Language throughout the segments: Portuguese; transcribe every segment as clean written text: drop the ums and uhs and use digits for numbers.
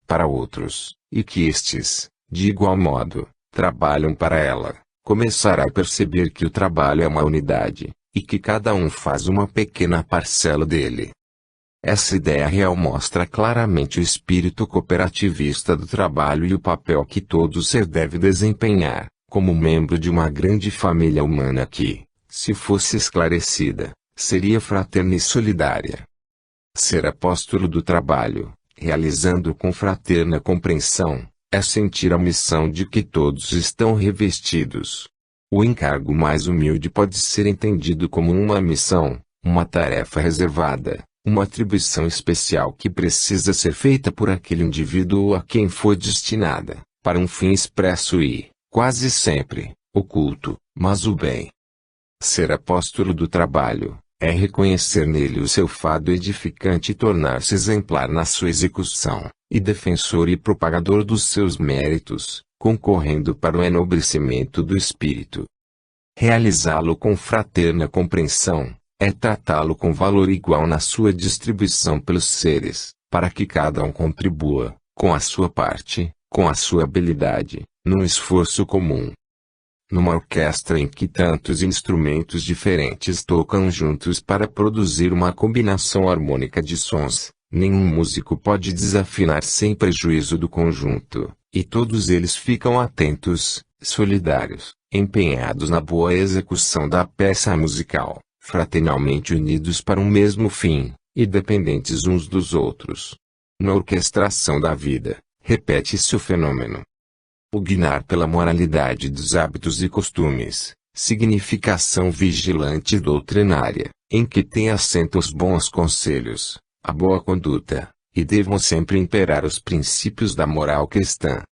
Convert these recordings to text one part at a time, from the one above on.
para outros, e que estes, de igual modo, trabalham para ela, começará a perceber que o trabalho é uma unidade, e que cada um faz uma pequena parcela dele. Essa ideia real mostra claramente o espírito cooperativista do trabalho e o papel que todo ser deve desempenhar, como membro de uma grande família humana que, se fosse esclarecida, seria fraterna e solidária. Ser apóstolo do trabalho, realizando com fraterna compreensão, é sentir a missão de que todos estão revestidos. O encargo mais humilde pode ser entendido como uma missão, uma tarefa reservada, uma atribuição especial que precisa ser feita por aquele indivíduo a quem foi destinada, para um fim expresso e, quase sempre, oculto, mas o bem. Ser apóstolo do trabalho é reconhecer nele o seu fado edificante e tornar-se exemplar na sua execução, e defensor e propagador dos seus méritos, concorrendo para o enobrecimento do espírito. Realizá-lo com fraterna compreensão é tratá-lo com valor igual na sua distribuição pelos seres, para que cada um contribua, com a sua parte, com a sua habilidade, num esforço comum. Numa orquestra em que tantos instrumentos diferentes tocam juntos para produzir uma combinação harmônica de sons, nenhum músico pode desafinar sem prejuízo do conjunto, e todos eles ficam atentos, solidários, empenhados na boa execução da peça musical, fraternalmente unidos para um mesmo fim, e dependentes uns dos outros. Na orquestração da vida, repete-se o fenômeno. Pugnar pela moralidade dos hábitos e costumes, significação vigilante e doutrinária, em que tem assento os bons conselhos, a boa conduta, e devam sempre imperar os princípios da moral cristã.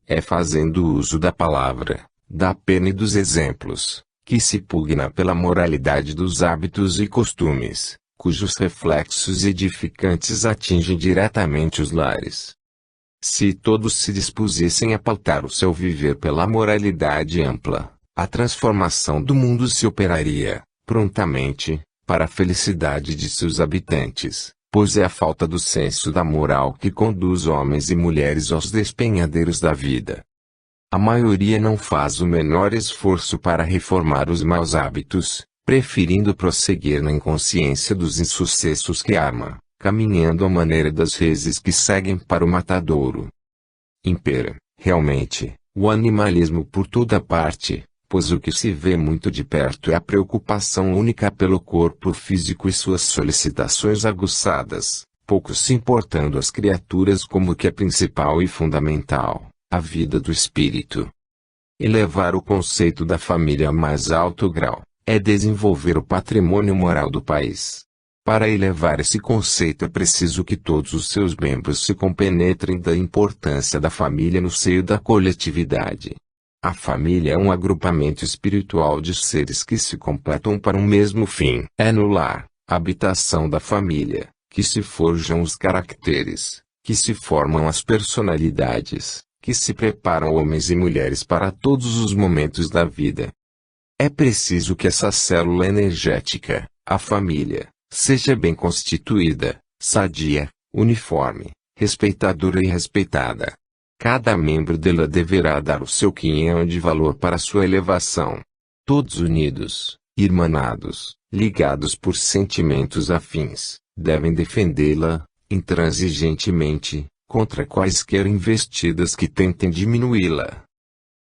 É fazendo uso da palavra, da pena e dos exemplos, que se pugna pela moralidade dos hábitos e costumes, cujos reflexos edificantes atingem diretamente os lares. Se todos se dispusessem a pautar o seu viver pela moralidade ampla, a transformação do mundo se operaria, prontamente, para a felicidade de seus habitantes, pois é a falta do senso da moral que conduz homens e mulheres aos despenhadeiros da vida. A maioria não faz o menor esforço para reformar os maus hábitos, preferindo prosseguir na inconsciência dos insucessos que arma, caminhando à maneira das reses que seguem para o matadouro. Impera, realmente, o animalismo por toda parte, pois o que se vê muito de perto é a preocupação única pelo corpo físico e suas solicitações aguçadas, pouco se importando as criaturas como o que é principal e fundamental, a vida do espírito. Elevar o conceito da família a mais alto grau, é desenvolver o patrimônio moral do país. Para elevar esse conceito é preciso que todos os seus membros se compenetrem da importância da família no seio da coletividade. A família é um agrupamento espiritual de seres que se completam para um mesmo fim. É no lar, habitação da família, que se forjam os caracteres, que se formam as personalidades, que se preparam homens e mulheres para todos os momentos da vida. É preciso que essa célula energética, a família, seja bem constituída, sadia, uniforme, respeitadora e respeitada. Cada membro dela deverá dar o seu quinhão de valor para sua elevação. Todos unidos, irmanados, ligados por sentimentos afins, devem defendê-la, intransigentemente, contra quaisquer investidas que tentem diminuí-la.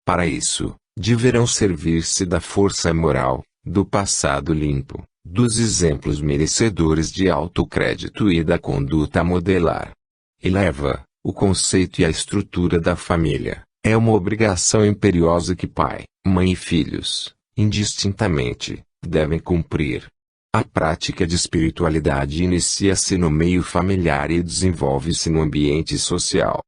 Para isso, deverão servir-se da força moral, do passado limpo, dos exemplos merecedores de alto crédito e da conduta a modelar. Eleva o conceito e a estrutura da família. É uma obrigação imperiosa que pai, mãe e filhos, indistintamente, devem cumprir. A prática de espiritualidade inicia-se no meio familiar e desenvolve-se no ambiente social.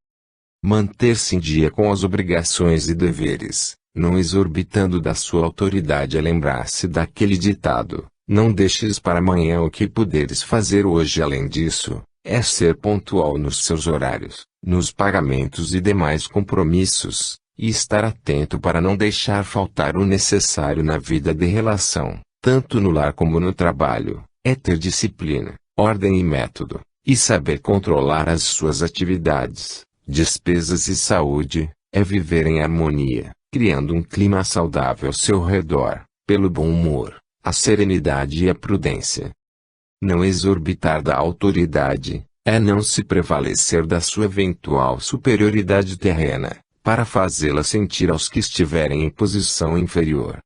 Manter-se em dia com as obrigações e deveres, não exorbitando da sua autoridade, é lembrar-se daquele ditado: não deixes para amanhã o que puderes fazer hoje. Além disso, é ser pontual nos seus horários, nos pagamentos e demais compromissos, e estar atento para não deixar faltar o necessário na vida de relação, tanto no lar como no trabalho. É ter disciplina, ordem e método, e saber controlar as suas atividades, despesas e saúde, é viver em harmonia, criando um clima saudável ao seu redor, pelo bom humor, a serenidade e a prudência. Não exorbitar da autoridade, é não se prevalecer da sua eventual superioridade terrena, para fazê-la sentir aos que estiverem em posição inferior.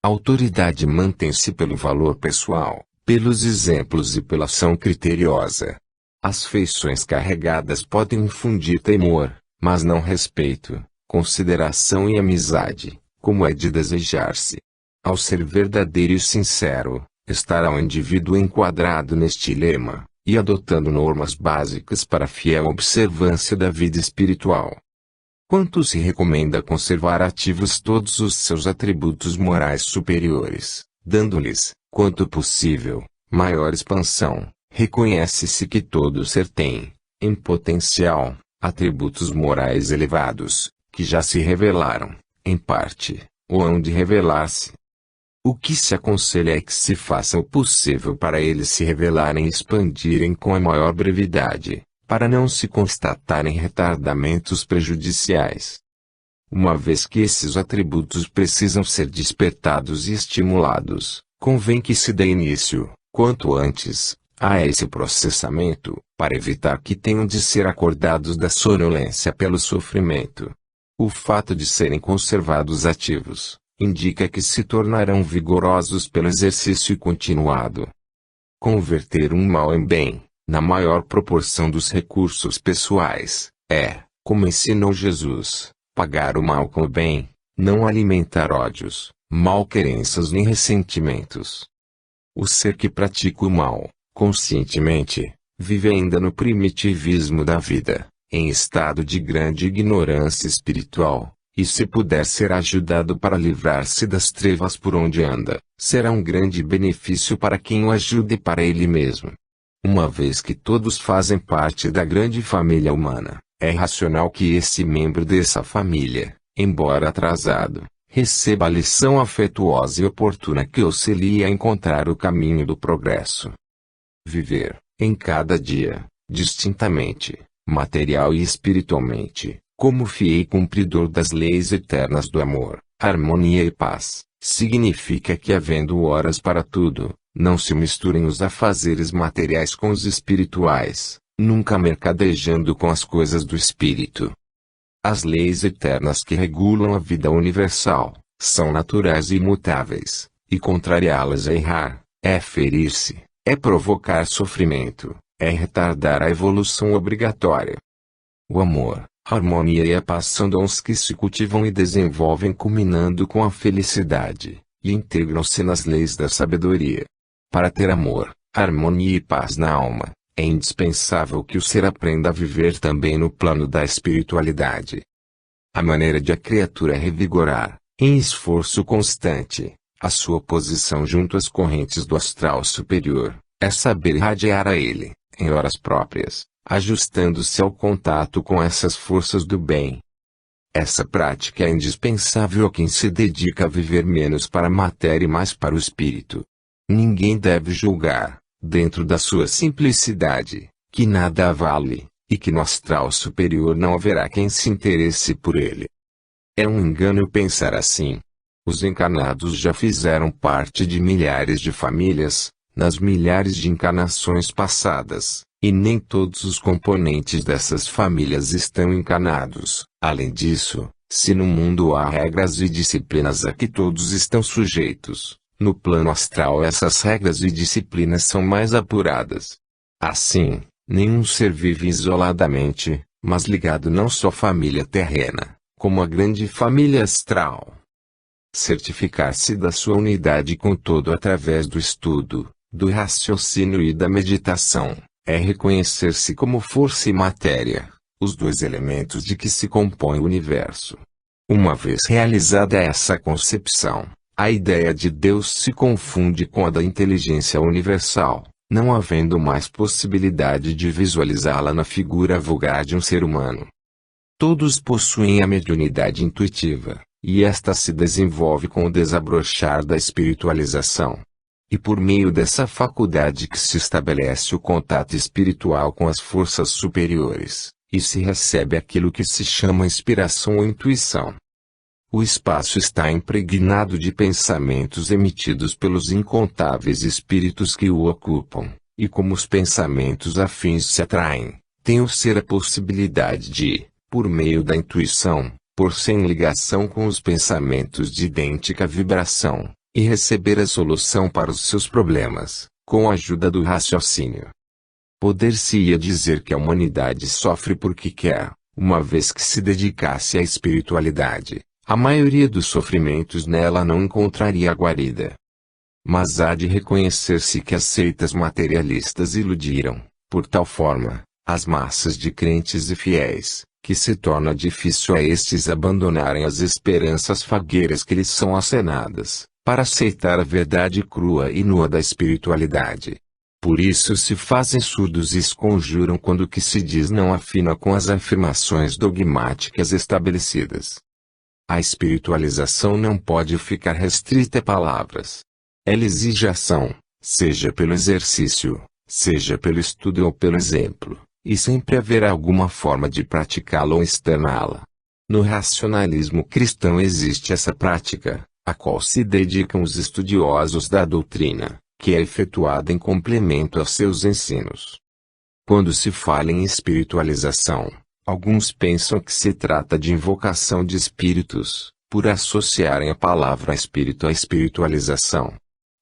A autoridade mantém-se pelo valor pessoal, pelos exemplos e pela ação criteriosa. As feições carregadas podem infundir temor, mas não respeito, consideração e amizade, como é de desejar-se. Ao ser verdadeiro e sincero, estará o indivíduo enquadrado neste lema, e adotando normas básicas para a fiel observância da vida espiritual. Quanto se recomenda conservar ativos todos os seus atributos morais superiores, dando-lhes, quanto possível, maior expansão, reconhece-se que todo ser tem, em potencial, atributos morais elevados, que já se revelaram, em parte, ou hão de revelar-se. O que se aconselha é que se faça o possível para eles se revelarem e expandirem com a maior brevidade, para não se constatarem retardamentos prejudiciais. Uma vez que esses atributos precisam ser despertados e estimulados, convém que se dê início, quanto antes, a esse processamento, para evitar que tenham de ser acordados da sonolência pelo sofrimento. O fato de serem conservados ativos indica que se tornarão vigorosos pelo exercício continuado. Converter um mal em bem, na maior proporção dos recursos pessoais, é, como ensinou Jesus, pagar o mal com o bem, não alimentar ódios, malquerenças nem ressentimentos. O ser que pratica o mal, conscientemente, vive ainda no primitivismo da vida, em estado de grande ignorância espiritual. E se puder ser ajudado para livrar-se das trevas por onde anda, será um grande benefício para quem o ajude e para ele mesmo. Uma vez que todos fazem parte da grande família humana, é racional que esse membro dessa família, embora atrasado, receba a lição afetuosa e oportuna que auxilie a encontrar o caminho do progresso. Viver, em cada dia, distintamente, material e espiritualmente, como fiel cumpridor das leis eternas do amor, harmonia e paz, significa que havendo horas para tudo, não se misturem os afazeres materiais com os espirituais, nunca mercadejando com as coisas do espírito. As leis eternas que regulam a vida universal, são naturais e imutáveis, e contrariá-las é errar, é ferir-se, é provocar sofrimento, é retardar a evolução obrigatória. O amor, a harmonia e a paz são dons que se cultivam e desenvolvem culminando com a felicidade, e integram-se nas leis da sabedoria. Para ter amor, harmonia e paz na alma, é indispensável que o ser aprenda a viver também no plano da espiritualidade. A maneira de a criatura revigorar, em esforço constante, a sua posição junto às correntes do astral superior, é saber irradiar a ele, em horas próprias, ajustando-se ao contato com essas forças do bem. Essa prática é indispensável a quem se dedica a viver menos para a matéria e mais para o espírito. Ninguém deve julgar, dentro da sua simplicidade, que nada vale, e que no astral superior não haverá quem se interesse por ele. É um engano pensar assim. Os encarnados já fizeram parte de milhares de famílias, nas milhares de encarnações passadas, e nem todos os componentes dessas famílias estão encarnados. Além disso, se no mundo há regras e disciplinas a que todos estão sujeitos, no plano astral essas regras e disciplinas são mais apuradas. Assim, nenhum ser vive isoladamente, mas ligado não só à família terrena, como à grande família astral. Certificar-se da sua unidade com todo através do estudo, do raciocínio e da meditação, é reconhecer-se como força e matéria, os dois elementos de que se compõe o universo. Uma vez realizada essa concepção, a ideia de Deus se confunde com a da inteligência universal, não havendo mais possibilidade de visualizá-la na figura vulgar de um ser humano. Todos possuem a mediunidade intuitiva, e esta se desenvolve com o desabrochar da espiritualização. E por meio dessa faculdade que se estabelece o contato espiritual com as forças superiores, e se recebe aquilo que se chama inspiração ou intuição. O espaço está impregnado de pensamentos emitidos pelos incontáveis espíritos que o ocupam, e como os pensamentos afins se atraem, tem o ser a possibilidade de, por meio da intuição, pôr-se em ligação com os pensamentos de idêntica vibração, e receber a solução para os seus problemas, com a ajuda do raciocínio. Poder-se-ia dizer que a humanidade sofre porque quer, uma vez que se dedicasse à espiritualidade, a maioria dos sofrimentos nela não encontraria guarida. Mas há de reconhecer-se que as seitas materialistas iludiram, por tal forma, as massas de crentes e fiéis, que se torna difícil a estes abandonarem as esperanças fagueiras que lhes são acenadas, para aceitar a verdade crua e nua da espiritualidade. Por isso se fazem surdos e esconjuram quando o que se diz não afina com as afirmações dogmáticas estabelecidas. A espiritualização não pode ficar restrita a palavras. Ela exige ação, seja pelo exercício, seja pelo estudo ou pelo exemplo, e sempre haverá alguma forma de praticá-la ou externá-la. No racionalismo cristão existe essa prática, a qual se dedicam os estudiosos da doutrina, que é efetuada em complemento aos seus ensinos. Quando se fala em espiritualização, alguns pensam que se trata de invocação de espíritos, por associarem a palavra espírito à espiritualização.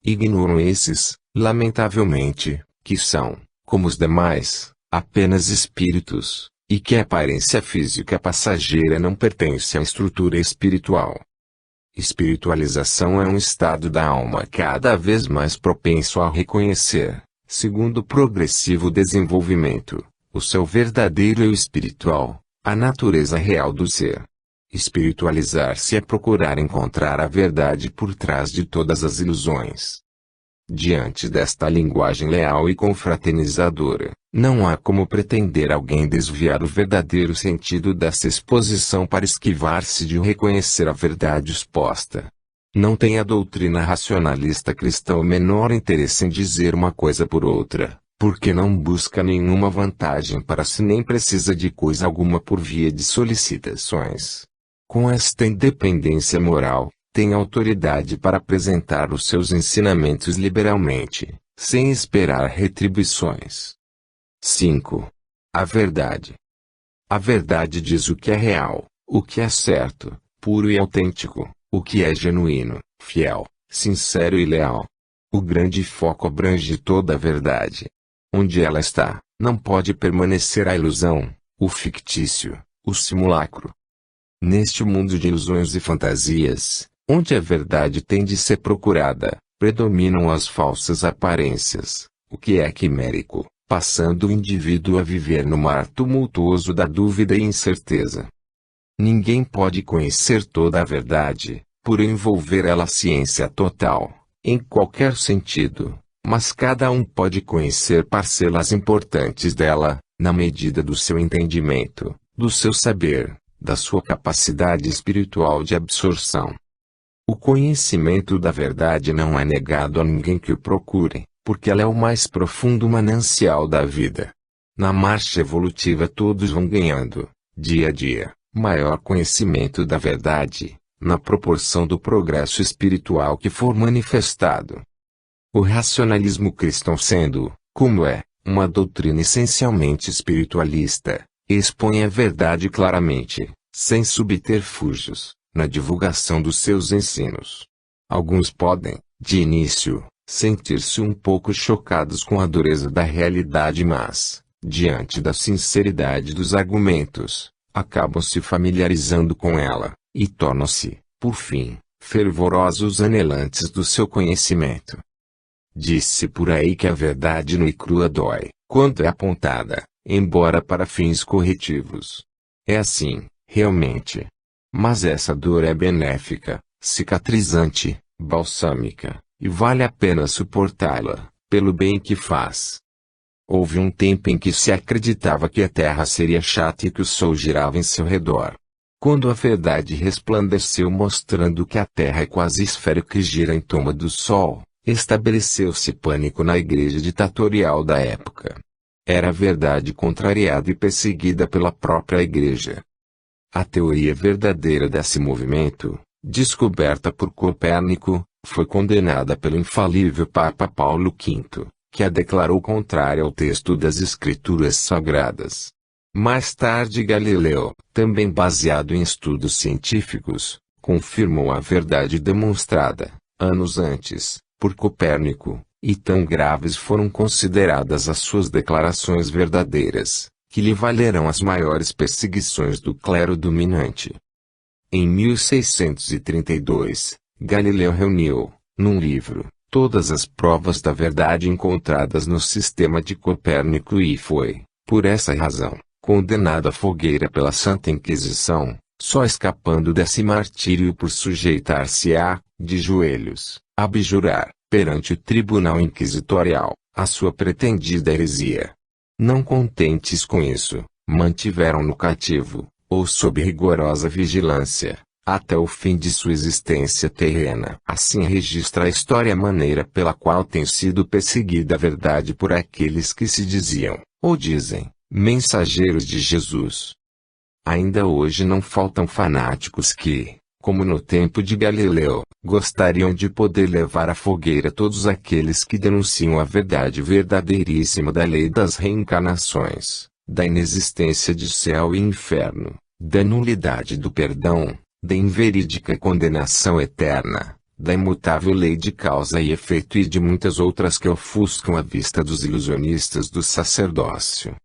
Ignoram esses, lamentavelmente, que são, como os demais, apenas espíritos, e que a aparência física passageira não pertence à estrutura espiritual. Espiritualização é um estado da alma cada vez mais propenso a reconhecer, segundo o progressivo desenvolvimento, o seu verdadeiro eu espiritual, a natureza real do ser. Espiritualizar-se é procurar encontrar a verdade por trás de todas as ilusões. Diante desta linguagem leal e confraternizadora, não há como pretender alguém desviar o verdadeiro sentido dessa exposição para esquivar-se de reconhecer a verdade exposta. Não tem a doutrina racionalista cristã o menor interesse em dizer uma coisa por outra, porque não busca nenhuma vantagem para si nem precisa de coisa alguma por via de solicitações. Com esta independência moral, tem autoridade para apresentar os seus ensinamentos liberalmente, sem esperar retribuições. 5. A verdade. A verdade diz o que é real, o que é certo, puro e autêntico, o que é genuíno, fiel, sincero e leal. O grande foco abrange toda a verdade. Onde ela está, não pode permanecer a ilusão, o fictício, o simulacro. Neste mundo de ilusões e fantasias, onde a verdade tem de ser procurada, predominam as falsas aparências, o que é quimérico, passando o indivíduo a viver no mar tumultuoso da dúvida e incerteza. Ninguém pode conhecer toda a verdade, por envolver ela a ciência total, em qualquer sentido, mas cada um pode conhecer parcelas importantes dela, na medida do seu entendimento, do seu saber, da sua capacidade espiritual de absorção. O conhecimento da verdade não é negado a ninguém que o procure, porque ela é o mais profundo manancial da vida. Na marcha evolutiva todos vão ganhando, dia a dia, maior conhecimento da verdade, na proporção do progresso espiritual que for manifestado. O racionalismo cristão sendo, como é, uma doutrina essencialmente espiritualista, expõe a verdade claramente, sem subterfúgios, na divulgação dos seus ensinos. Alguns podem, de início, sentir-se um pouco chocados com a dureza da realidade, mas, diante da sinceridade dos argumentos, acabam se familiarizando com ela, e tornam-se, por fim, fervorosos anelantes do seu conhecimento. Diz-se por aí que a verdade nua e crua dói, quando é apontada, embora para fins corretivos. É assim, realmente. Mas essa dor é benéfica, cicatrizante, balsâmica, e vale a pena suportá-la, pelo bem que faz. Houve um tempo em que se acreditava que a Terra seria chata e que o Sol girava em seu redor. Quando a verdade resplandeceu mostrando que a Terra é quase esférica e gira em torno do Sol, estabeleceu-se pânico na igreja ditatorial da época. era a verdade contrariada e perseguida pela própria Igreja. A teoria verdadeira desse movimento, descoberta por Copérnico, foi condenada pelo infalível Papa Paulo V, que a declarou contrária ao texto das Escrituras Sagradas. Mais tarde Galileu, também baseado em estudos científicos, confirmou a verdade demonstrada, anos antes, por Copérnico, e tão graves foram consideradas as suas declarações verdadeiras, que lhe valerão as maiores perseguições do clero dominante. Em 1632, Galileu reuniu, num livro, todas as provas da verdade encontradas no sistema de Copérnico e foi, por essa razão, condenado à fogueira pela Santa Inquisição, só escapando desse martírio por sujeitar-se de joelhos, abjurar, perante o tribunal inquisitorial, a sua pretendida heresia. Não contentes com isso, mantiveram-no cativo, ou sob rigorosa vigilância, até o fim de sua existência terrena. Assim registra a história a maneira pela qual tem sido perseguida a verdade por aqueles que se diziam, ou dizem, mensageiros de Jesus. Ainda hoje não faltam fanáticos que, como no tempo de Galileu, gostariam de poder levar à fogueira todos aqueles que denunciam a verdade verdadeiríssima da lei das reencarnações, da inexistência de céu e inferno, da nulidade do perdão, da inverídica condenação eterna, da imutável lei de causa e efeito e de muitas outras que ofuscam a vista dos ilusionistas do sacerdócio.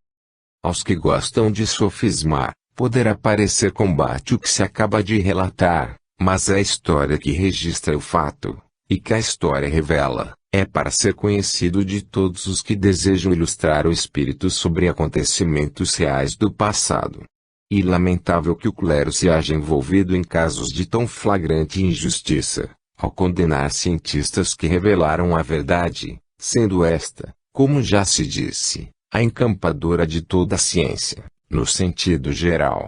Aos que gostam de sofismar, poderá parecer combate o que se acaba de relatar, mas é a história que registra o fato, e que a história revela, é para ser conhecido de todos os que desejam ilustrar o espírito sobre acontecimentos reais do passado. E lamentável que o clero se haja envolvido em casos de tão flagrante injustiça, ao condenar cientistas que revelaram a verdade, sendo esta, como já se disse, a encampadora de toda a ciência, no sentido geral.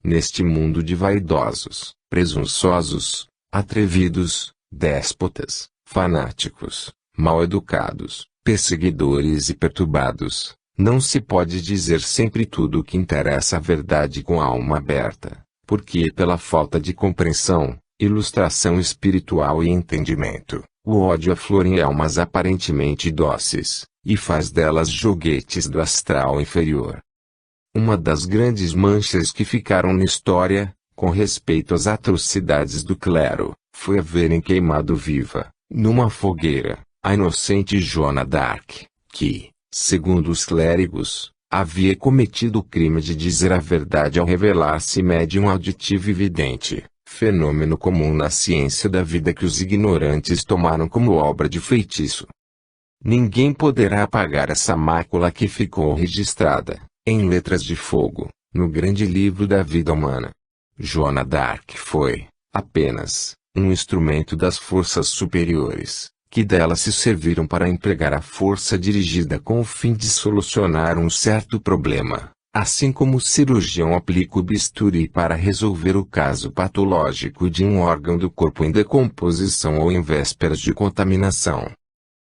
Neste mundo de vaidosos, presunçosos, atrevidos, déspotas, fanáticos, mal-educados, perseguidores e perturbados, não se pode dizer sempre tudo o que interessa à verdade com a alma aberta, porque pela falta de compreensão, ilustração espiritual e entendimento, o ódio aflora em almas aparentemente dóceis, e faz delas joguetes do astral inferior. Uma das grandes manchas que ficaram na história, com respeito às atrocidades do clero, foi haverem queimado viva, numa fogueira, a inocente Joana d'Arc, que, segundo os clérigos, havia cometido o crime de dizer a verdade ao revelar-se médium auditivo e vidente, fenômeno comum na ciência da vida que os ignorantes tomaram como obra de feitiço. Ninguém poderá apagar essa mácula que ficou registrada, em letras de fogo, no grande livro da vida humana. Joana d'Arc foi, apenas, um instrumento das forças superiores, que dela se serviram para empregar a força dirigida com o fim de solucionar um certo problema, assim como o cirurgião aplica o bisturi para resolver o caso patológico de um órgão do corpo em decomposição ou em vésperas de contaminação.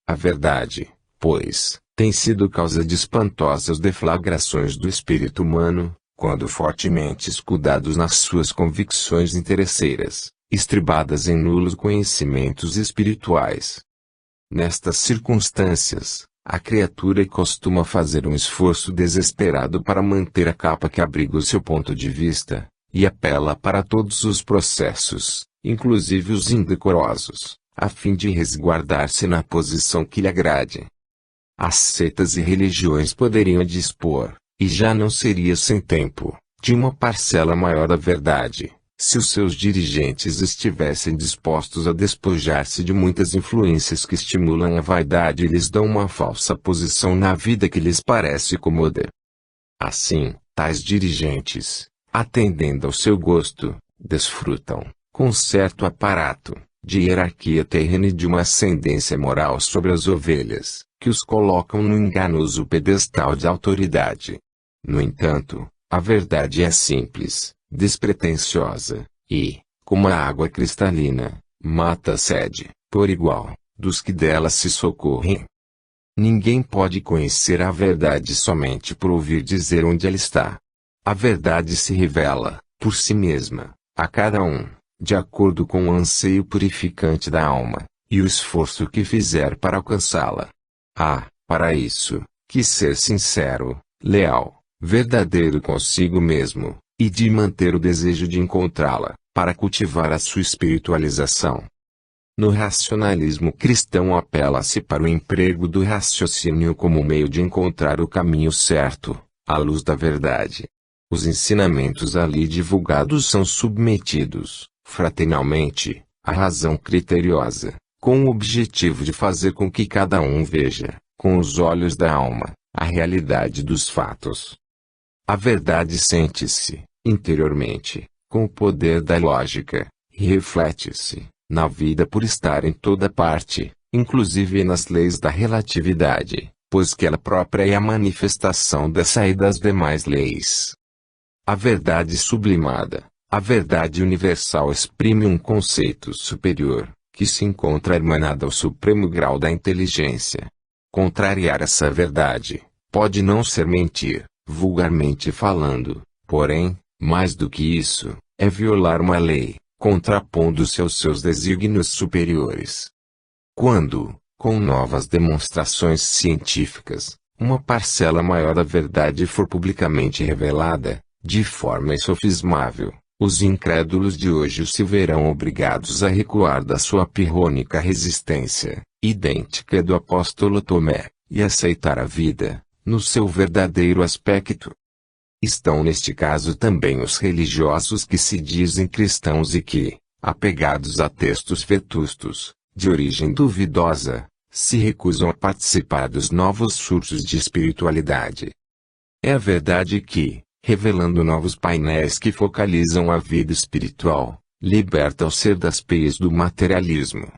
A verdade, pois, tem sido causa de espantosas deflagrações do espírito humano, quando fortemente escudados nas suas convicções interesseiras, estribadas em nulos conhecimentos espirituais. Nestas circunstâncias, a criatura costuma fazer um esforço desesperado para manter a capa que abriga o seu ponto de vista, e apela para todos os processos, inclusive os indecorosos, a fim de resguardar-se na posição que lhe agrade. As seitas e religiões poderiam dispor, e já não seria sem tempo, de uma parcela maior da verdade, se os seus dirigentes estivessem dispostos a despojar-se de muitas influências que estimulam a vaidade e lhes dão uma falsa posição na vida que lhes parece cômoda. Assim, tais dirigentes, atendendo ao seu gosto, desfrutam, com certo aparato, de hierarquia terrena e de uma ascendência moral sobre as ovelhas, que os colocam no enganoso pedestal de autoridade. No entanto, a verdade é simples, despretensiosa, e, como a água cristalina, mata a sede, por igual, dos que dela se socorrem. Ninguém pode conhecer a verdade somente por ouvir dizer onde ela está. A verdade se revela, por si mesma, a cada um, de acordo com o anseio purificante da alma, e o esforço que fizer para alcançá-la. Para isso, que ser sincero, leal, verdadeiro consigo mesmo, e de manter o desejo de encontrá-la, para cultivar a sua espiritualização. No racionalismo cristão apela-se para o emprego do raciocínio como meio de encontrar o caminho certo, à luz da verdade. Os ensinamentos ali divulgados são submetidos, fraternalmente, à razão criteriosa, com o objetivo de fazer com que cada um veja, com os olhos da alma, a realidade dos fatos. A verdade sente-se, interiormente, com o poder da lógica, e reflete-se, na vida por estar em toda parte, inclusive nas leis da relatividade, pois que ela própria é a manifestação dessa e das demais leis. A verdade sublimada, a verdade universal exprime um conceito superior, que se encontra hermanado ao supremo grau da inteligência. Contrariar essa verdade, pode não ser mentir, vulgarmente falando, porém, mais do que isso, é violar uma lei, contrapondo-se aos seus desígnios superiores. Quando, com novas demonstrações científicas, uma parcela maior da verdade for publicamente revelada, de forma insofismável, os incrédulos de hoje se verão obrigados a recuar da sua pirrônica resistência, idêntica à do apóstolo Tomé, e aceitar a vida, no seu verdadeiro aspecto. Estão neste caso também os religiosos que se dizem cristãos e que, apegados a textos vetustos, de origem duvidosa, se recusam a participar dos novos surtos de espiritualidade. É a verdade que, revelando novos painéis que focalizam a vida espiritual, liberta o ser das peias do materialismo.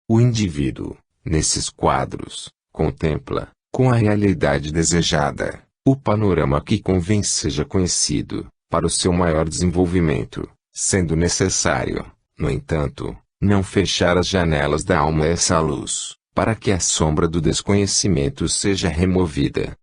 O indivíduo, nesses quadros, contempla, com a realidade desejada, o panorama que convém seja conhecido, para o seu maior desenvolvimento, sendo necessário, no entanto, não fechar as janelas da alma a essa luz, para que a sombra do desconhecimento seja removida.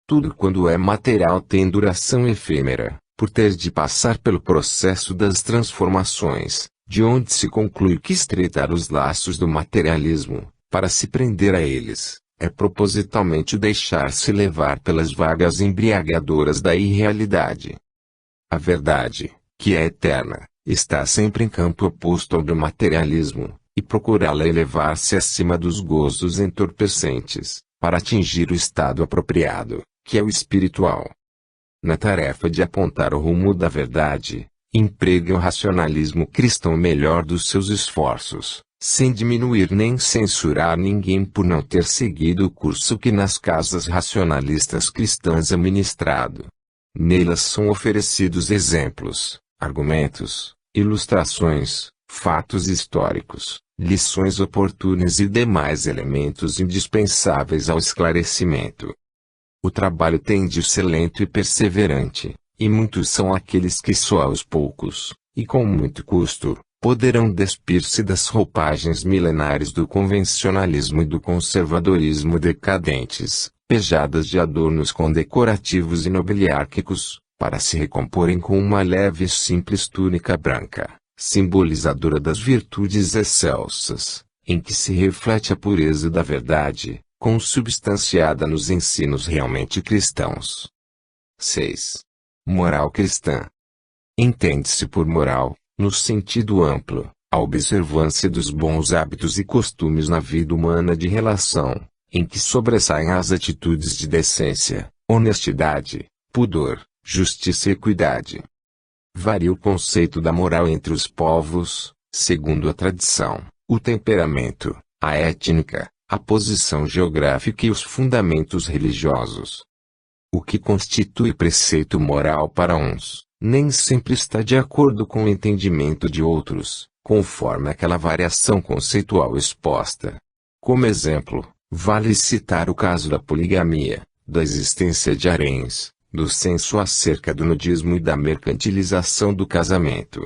Tudo quando é material tem duração efêmera, por ter de passar pelo processo das transformações, de onde se conclui que estreitar os laços do materialismo, para se prender a eles, é propositalmente deixar-se levar pelas vagas embriagadoras da irrealidade. A verdade, que é eterna, está sempre em campo oposto ao do materialismo, e procurá-la elevar-se acima dos gozos entorpecentes, para atingir o estado apropriado, que é o espiritual. Na tarefa de apontar o rumo da verdade, emprega o racionalismo cristão o melhor dos seus esforços, sem diminuir nem censurar ninguém por não ter seguido o curso que nas casas racionalistas cristãs é ministrado. Nelas são oferecidos exemplos, argumentos, ilustrações, fatos históricos, lições oportunas e demais elementos indispensáveis ao esclarecimento. O trabalho tem de ser lento e perseverante, e muitos são aqueles que só aos poucos, e com muito custo, poderão despir-se das roupagens milenares do convencionalismo e do conservadorismo decadentes, pejadas de adornos condecorativos e nobiliárquicos, para se recomporem com uma leve e simples túnica branca, simbolizadora das virtudes excelsas, em que se reflete a pureza da verdade, consubstanciada nos ensinos realmente cristãos. 6. Moral cristã. Entende-se por moral, no sentido amplo, a observância dos bons hábitos e costumes na vida humana de relação, em que sobressaem as atitudes de decência, honestidade, pudor, justiça e equidade. Varia o conceito da moral entre os povos, segundo a tradição, o temperamento, a étnica, a posição geográfica e os fundamentos religiosos. O que constitui preceito moral para uns, nem sempre está de acordo com o entendimento de outros, conforme aquela variação conceitual exposta. Como exemplo, vale citar o caso da poligamia, da existência de haréns, do senso acerca do nudismo e da mercantilização do casamento.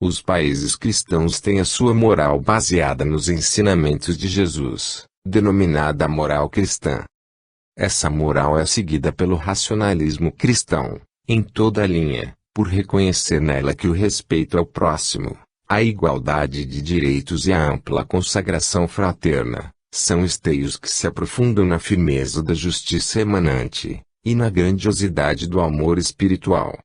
Os países cristãos têm a sua moral baseada nos ensinamentos de Jesus, denominada moral cristã. Essa moral é seguida pelo racionalismo cristão, em toda a linha, por reconhecer nela que o respeito ao próximo, a igualdade de direitos e a ampla consagração fraterna, são esteios que se aprofundam na firmeza da justiça emanante, e na grandiosidade do amor espiritual.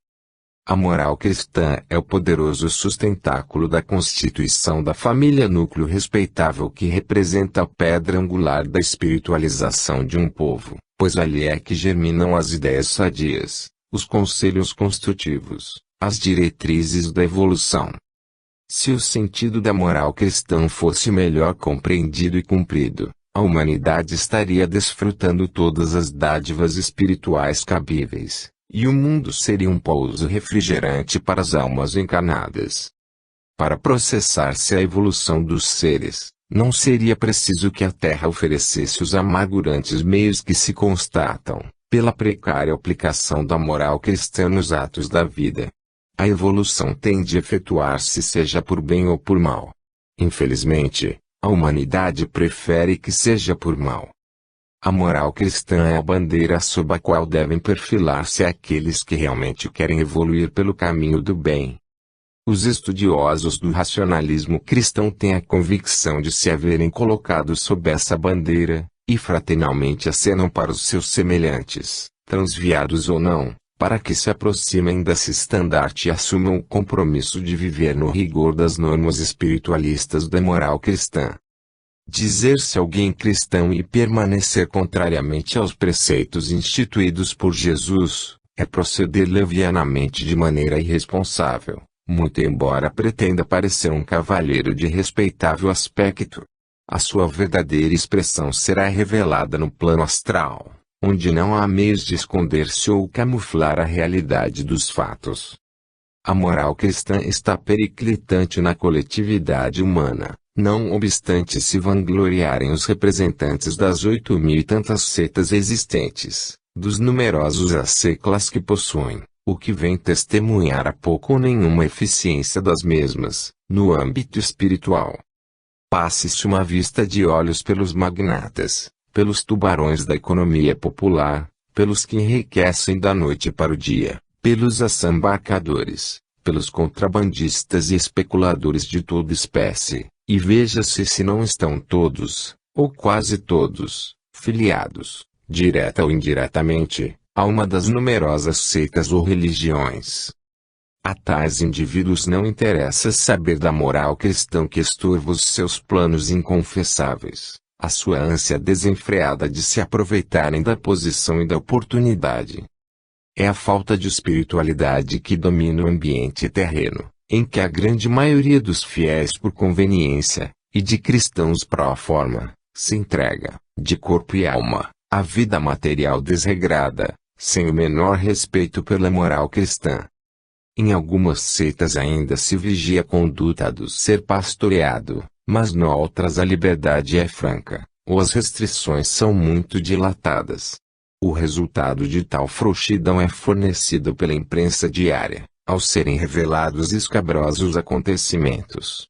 A moral cristã é o poderoso sustentáculo da constituição da família, núcleo respeitável que representa a pedra angular da espiritualização de um povo, pois ali é que germinam as ideias sadias, os conselhos construtivos, as diretrizes da evolução. Se o sentido da moral cristã fosse melhor compreendido e cumprido, a humanidade estaria desfrutando todas as dádivas espirituais cabíveis, e o mundo seria um pouso refrigerante para as almas encarnadas. Para processar-se a evolução dos seres, não seria preciso que a Terra oferecesse os amargurantes meios que se constatam, pela precária aplicação da moral cristã nos atos da vida. A evolução tem de efetuar-se seja por bem ou por mal. Infelizmente, a humanidade prefere que seja por mal. A moral cristã é a bandeira sob a qual devem perfilar-se aqueles que realmente querem evoluir pelo caminho do bem. Os estudiosos do racionalismo cristão têm a convicção de se haverem colocado sob essa bandeira, e fraternalmente acenam para os seus semelhantes, transviados ou não, para que se aproximem desse estandarte e assumam o compromisso de viver no rigor das normas espiritualistas da moral cristã. Dizer-se alguém cristão e permanecer contrariamente aos preceitos instituídos por Jesus, é proceder levianamente de maneira irresponsável, muito embora pretenda parecer um cavalheiro de respeitável aspecto. A sua verdadeira expressão será revelada no plano astral, onde não há meios de esconder-se ou camuflar a realidade dos fatos. A moral cristã está periclitante na coletividade humana, não obstante se vangloriarem os representantes das 8.000 e tantas seitas existentes, dos numerosos asseclas que possuem, o que vem testemunhar a pouco ou nenhuma eficiência das mesmas, no âmbito espiritual. Passe-se uma vista de olhos pelos magnatas, pelos tubarões da economia popular, pelos que enriquecem da noite para o dia, pelos assambarcadores, pelos contrabandistas e especuladores de toda espécie, e veja-se se não estão todos, ou quase todos, filiados, direta ou indiretamente, a uma das numerosas seitas ou religiões. A tais indivíduos não interessa saber da moral cristã que estorva os seus planos inconfessáveis, a sua ânsia desenfreada de se aproveitarem da posição e da oportunidade. É a falta de espiritualidade que domina o ambiente terreno, em que a grande maioria dos fiéis por conveniência, e de cristãos pró forma, se entrega, de corpo e alma, à vida material desregrada, sem o menor respeito pela moral cristã. Em algumas seitas ainda se vigia a conduta do ser pastoreado, mas noutras a liberdade é franca, ou as restrições são muito dilatadas. O resultado de tal frouxidão é fornecido pela imprensa diária, ao serem revelados escabrosos acontecimentos.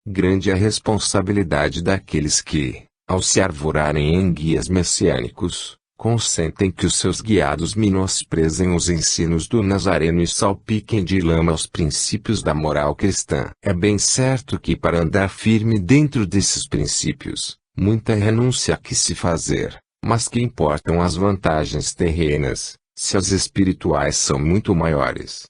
Grande é a responsabilidade daqueles que, ao se arvorarem em guias messiânicos, consentem que os seus guiados menosprezem os ensinos do Nazareno e salpiquem de lama os princípios da moral cristã. É bem certo que para andar firme dentro desses princípios, muita renúncia há que se fazer, mas que importam as vantagens terrenas, se as espirituais são muito maiores.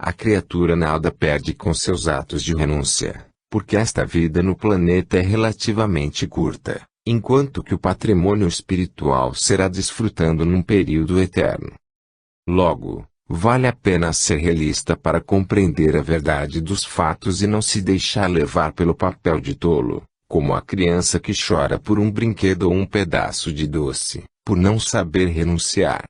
A criatura nada perde com seus atos de renúncia, porque esta vida no planeta é relativamente curta, enquanto que o patrimônio espiritual será desfrutando num período eterno. Logo, vale a pena ser realista para compreender a verdade dos fatos e não se deixar levar pelo papel de tolo, como a criança que chora por um brinquedo ou um pedaço de doce, por não saber renunciar.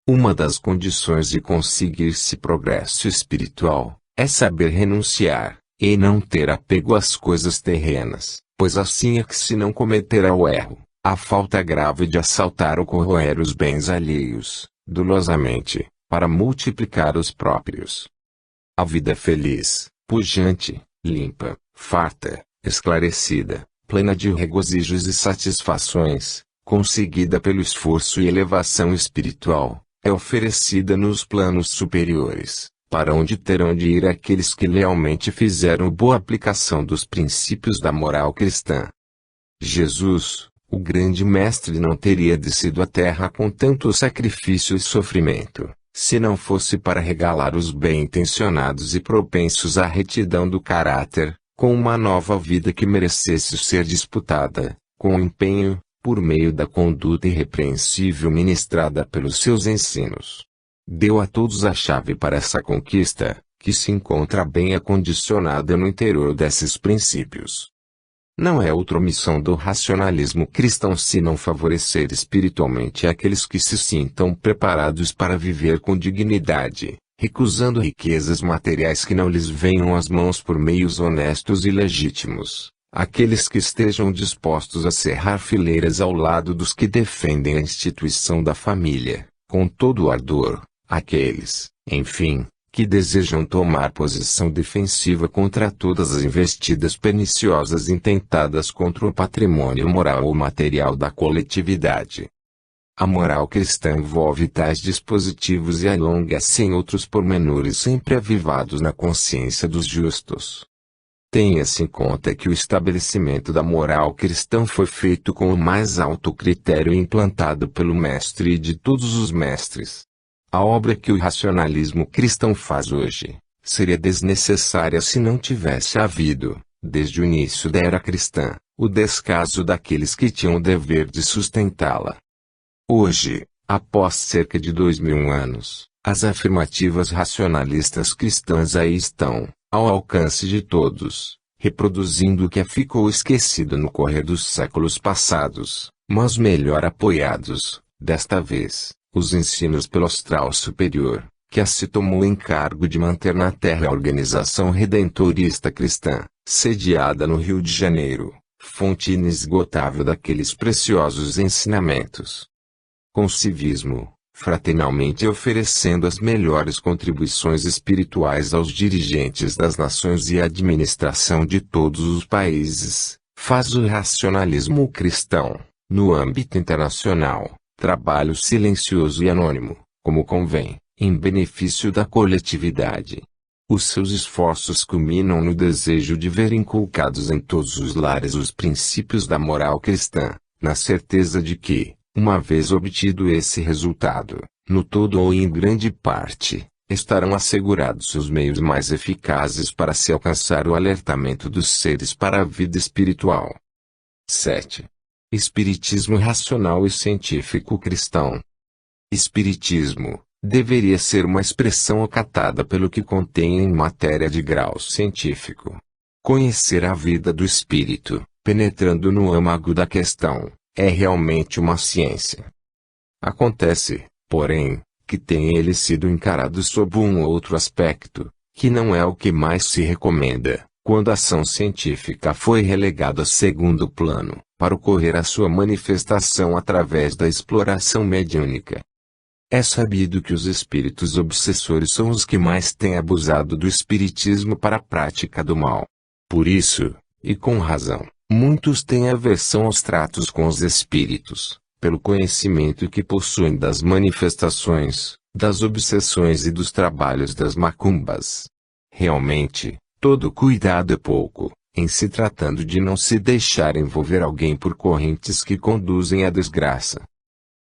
Uma das condições de conseguir-se progresso espiritual, é saber renunciar, e não ter apego às coisas terrenas, pois assim é que se não cometerá o erro, a falta grave de assaltar ou corroer os bens alheios, dolosamente, para multiplicar os próprios. A vida feliz, pujante, limpa, farta, esclarecida, plena de regozijos e satisfações, conseguida pelo esforço e elevação espiritual, é oferecida nos planos superiores, para onde terão de ir aqueles que lealmente fizeram boa aplicação dos princípios da moral cristã. Jesus, o grande mestre, não teria descido à terra com tanto sacrifício e sofrimento, se não fosse para regalar os bem-intencionados e propensos à retidão do caráter, com uma nova vida que merecesse ser disputada, com empenho, por meio da conduta irrepreensível ministrada pelos seus ensinos. Deu a todos a chave para essa conquista, que se encontra bem acondicionada no interior desses princípios. Não é outra missão do racionalismo cristão senão favorecer espiritualmente aqueles que se sintam preparados para viver com dignidade, recusando riquezas materiais que não lhes venham às mãos por meios honestos e legítimos, aqueles que estejam dispostos a cerrar fileiras ao lado dos que defendem a instituição da família, com todo o ardor, aqueles, enfim, que desejam tomar posição defensiva contra todas as investidas perniciosas intentadas contra o patrimônio moral ou material da coletividade. A moral cristã envolve tais dispositivos e alonga-se em outros pormenores sempre avivados na consciência dos justos. Tenha-se em conta que o estabelecimento da moral cristã foi feito com o mais alto critério implantado pelo Mestre e de todos os mestres. A obra que o racionalismo cristão faz hoje, seria desnecessária se não tivesse havido, desde o início da era cristã, o descaso daqueles que tinham o dever de sustentá-la. Hoje, após cerca de 2000 anos, as afirmativas racionalistas cristãs aí estão, ao alcance de todos, reproduzindo o que ficou esquecido no correr dos séculos passados, mas melhor apoiados, desta vez, os ensinos pelo astral superior, que se tomou o encargo de manter na Terra a organização redentorista cristã, sediada no Rio de Janeiro, fonte inesgotável daqueles preciosos ensinamentos. Com civismo, fraternalmente oferecendo as melhores contribuições espirituais aos dirigentes das nações e à administração de todos os países, faz o racionalismo cristão, no âmbito internacional, trabalho silencioso e anônimo, como convém, em benefício da coletividade. Os seus esforços culminam no desejo de ver inculcados em todos os lares os princípios da moral cristã, na certeza de que, uma vez obtido esse resultado, no todo ou em grande parte, estarão assegurados os meios mais eficazes para se alcançar o alertamento dos seres para a vida espiritual. 7. Espiritismo racional e científico cristão. Espiritismo deveria ser uma expressão acatada pelo que contém em matéria de grau científico. Conhecer a vida do espírito, penetrando no âmago da questão, é realmente uma ciência. Acontece, porém, que tem ele sido encarado sob um outro aspecto, que não é o que mais se recomenda, quando a ação científica foi relegada a segundo plano, para ocorrer a sua manifestação através da exploração mediúnica. É sabido que os espíritos obsessores são os que mais têm abusado do espiritismo para a prática do mal. Por isso, e com razão, muitos têm aversão aos tratos com os espíritos, pelo conhecimento que possuem das manifestações, das obsessões e dos trabalhos das macumbas. Realmente, todo cuidado é pouco, em se tratando de não se deixar envolver alguém por correntes que conduzem à desgraça.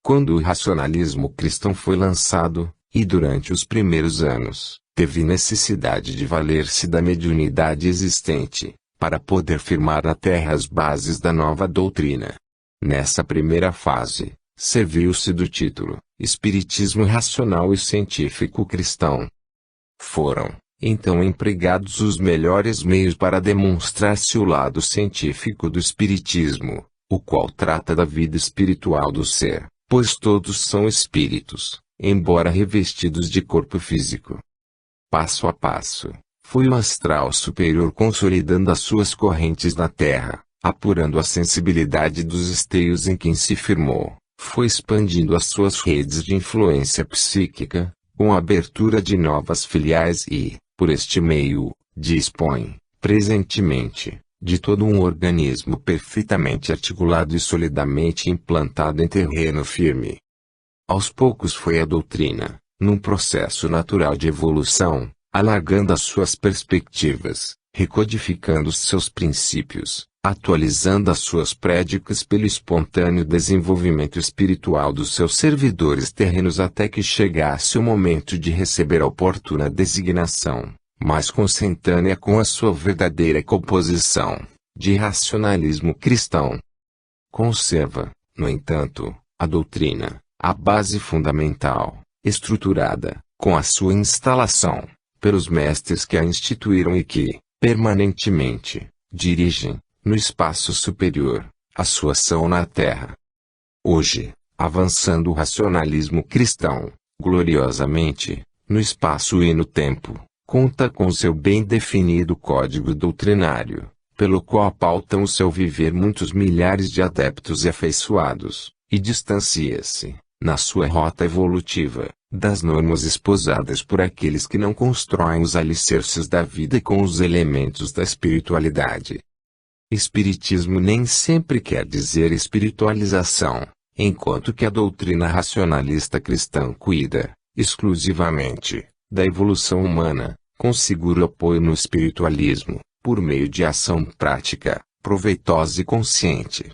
Quando o racionalismo cristão foi lançado, e durante os primeiros anos, teve necessidade de valer-se da mediunidade existente, para poder firmar na terra as bases da nova doutrina. Nessa primeira fase, serviu-se do título, Espiritismo Racional e Científico Cristão. Foram, então, empregados os melhores meios para demonstrar-se o lado científico do Espiritismo, o qual trata da vida espiritual do ser, pois todos são espíritos, embora revestidos de corpo físico. Passo a passo, foi o astral superior consolidando as suas correntes na Terra, apurando a sensibilidade dos esteios em que se firmou, foi expandindo as suas redes de influência psíquica, com a abertura de novas filiais e, por este meio, dispõe, presentemente, de todo um organismo perfeitamente articulado e solidamente implantado em terreno firme. Aos poucos foi a doutrina, num processo natural de evolução, alargando as suas perspectivas, recodificando os seus princípios, atualizando as suas prédicas pelo espontâneo desenvolvimento espiritual dos seus servidores terrenos até que chegasse o momento de receber a oportuna designação, mais consentânea com a sua verdadeira composição, de racionalismo cristão. Conserva, no entanto, a doutrina, a base fundamental, estruturada, com a sua instalação, pelos mestres que a instituíram e que, permanentemente, dirigem, no espaço superior, a sua ação na Terra. Hoje, avançando o racionalismo cristão, gloriosamente, no espaço e no tempo, conta com seu bem definido código doutrinário, pelo qual pautam o seu viver muitos milhares de adeptos e afeiçoados, e distancia-se, na sua rota evolutiva, das normas esposadas por aqueles que não constroem os alicerces da vida com os elementos da espiritualidade. Espiritismo nem sempre quer dizer espiritualização, enquanto que a doutrina racionalista cristã cuida, exclusivamente, da evolução humana, com seguro apoio no espiritualismo, por meio de ação prática, proveitosa e consciente.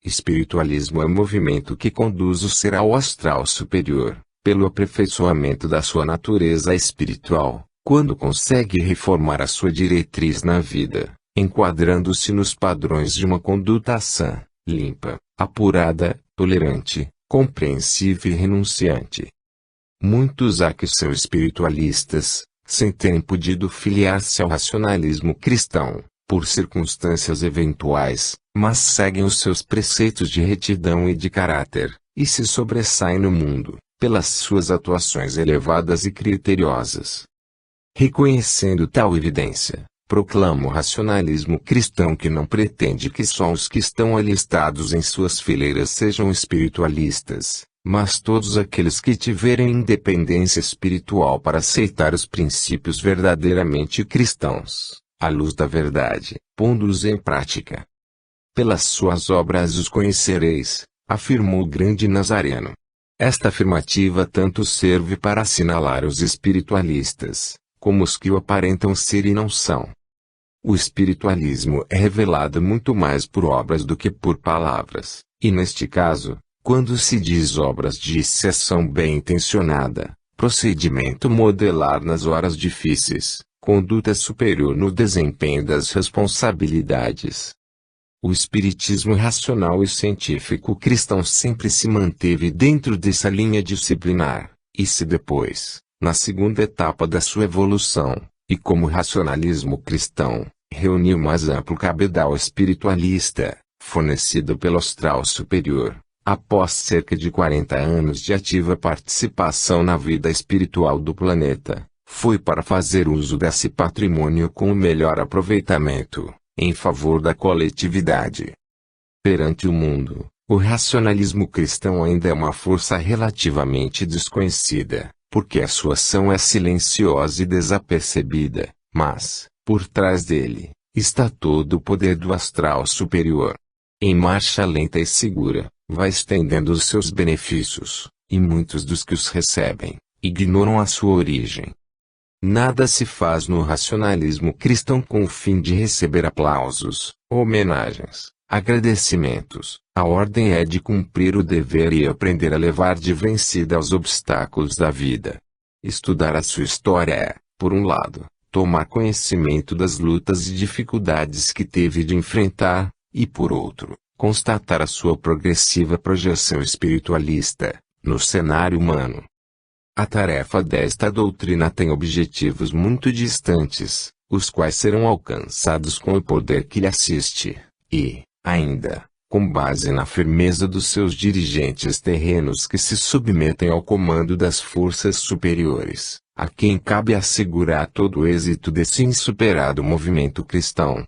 Espiritualismo é o movimento que conduz o ser ao astral superior, pelo aperfeiçoamento da sua natureza espiritual, quando consegue reformar a sua diretriz na vida, enquadrando-se nos padrões de uma conduta sã, limpa, apurada, tolerante, compreensiva e renunciante. Muitos há que são espiritualistas, sem terem podido filiar-se ao racionalismo cristão, por circunstâncias eventuais, mas seguem os seus preceitos de retidão e de caráter, e se sobressaem no mundo, pelas suas atuações elevadas e criteriosas. Reconhecendo tal evidência, proclama o racionalismo cristão que não pretende que só os que estão alistados em suas fileiras sejam espiritualistas, mas todos aqueles que tiverem independência espiritual para aceitar os princípios verdadeiramente cristãos, à luz da verdade, pondo-os em prática. Pelas suas obras os conhecereis, afirmou o grande Nazareno. Esta afirmativa tanto serve para assinalar os espiritualistas, como os que o aparentam ser e não são. O espiritualismo é revelado muito mais por obras do que por palavras, e neste caso, quando se diz obras de exceção bem intencionada, procedimento modelar nas horas difíceis, conduta superior no desempenho das responsabilidades. O espiritismo racional e científico cristão sempre se manteve dentro dessa linha disciplinar, e se depois, na segunda etapa da sua evolução, e como racionalismo cristão, reuniu o mais amplo cabedal espiritualista, fornecido pelo astral superior, após cerca de 40 anos de ativa participação na vida espiritual do planeta, foi para fazer uso desse patrimônio com o melhor aproveitamento, em favor da coletividade. Perante o mundo, o racionalismo cristão ainda é uma força relativamente desconhecida, porque a sua ação é silenciosa e desapercebida, mas, por trás dele, está todo o poder do astral superior. Em marcha lenta e segura, vai estendendo os seus benefícios, e muitos dos que os recebem, ignoram a sua origem. Nada se faz no racionalismo cristão com o fim de receber aplausos, homenagens, agradecimentos. A ordem é de cumprir o dever e aprender a levar de vencida aos obstáculos da vida. Estudar a sua história é, por um lado, tomar conhecimento das lutas e dificuldades que teve de enfrentar, e por outro, constatar a sua progressiva projeção espiritualista, no cenário humano. A tarefa desta doutrina tem objetivos muito distantes, os quais serão alcançados com o poder que lhe assiste, e, ainda, com base na firmeza dos seus dirigentes terrenos que se submetem ao comando das forças superiores, a quem cabe assegurar todo o êxito desse insuperado movimento cristão.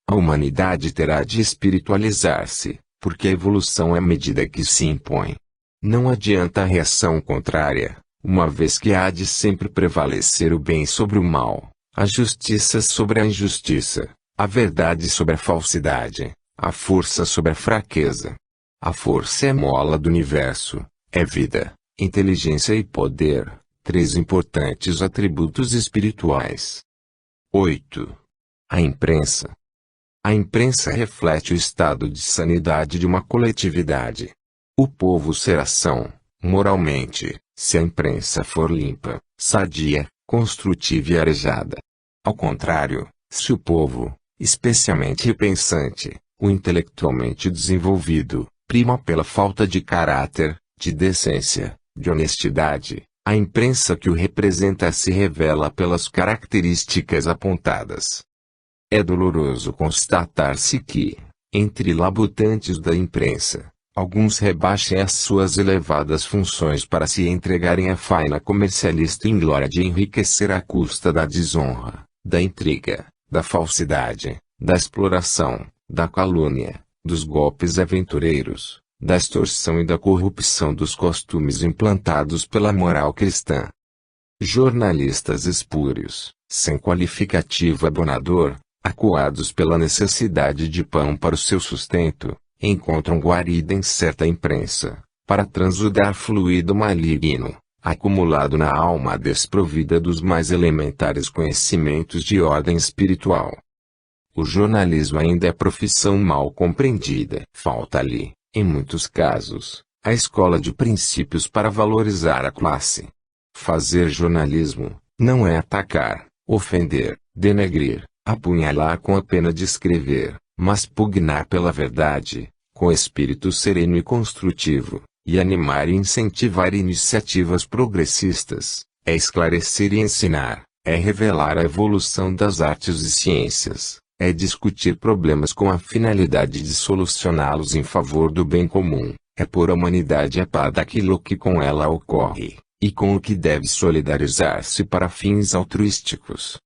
A humanidade terá de espiritualizar-se, porque a evolução é a medida que se impõe. Não adianta a reação contrária, uma vez que há de sempre prevalecer o bem sobre o mal, a justiça sobre a injustiça, a verdade sobre a falsidade, a força sobre a fraqueza. A força é mola do universo, é vida, inteligência e poder, três importantes atributos espirituais. 8. A imprensa. A imprensa reflete o estado de sanidade de uma coletividade. O povo será são, moralmente, se a imprensa for limpa, sadia, construtiva e arejada. Ao contrário, se o povo, especialmente o pensante, o intelectualmente desenvolvido, prima pela falta de caráter, de decência, de honestidade, a imprensa que o representa se revela pelas características apontadas. É doloroso constatar-se que, entre labutantes da imprensa, alguns rebaixem as suas elevadas funções para se entregarem à faina comercialista inglória de enriquecer à custa da desonra, da intriga, da falsidade, da exploração, da calúnia, dos golpes aventureiros, da extorsão e da corrupção dos costumes implantados pela moral cristã. Jornalistas espúrios, sem qualificativo abonador, acuados pela necessidade de pão para o seu sustento, encontram guarida em certa imprensa, para transudar fluido maligno, acumulado na alma desprovida dos mais elementares conhecimentos de ordem espiritual. O jornalismo ainda é profissão mal compreendida. Falta-lhe, em muitos casos, a escola de princípios para valorizar a classe. Fazer jornalismo, não é atacar, ofender, denegrir, apunhalar com a pena de escrever, mas pugnar pela verdade, com espírito sereno e construtivo, e animar e incentivar iniciativas progressistas, é esclarecer e ensinar, é revelar a evolução das artes e ciências, é discutir problemas com a finalidade de solucioná-los em favor do bem comum, é pôr a humanidade a par daquilo que com ela ocorre, e com o que deve solidarizar-se para fins altruísticos.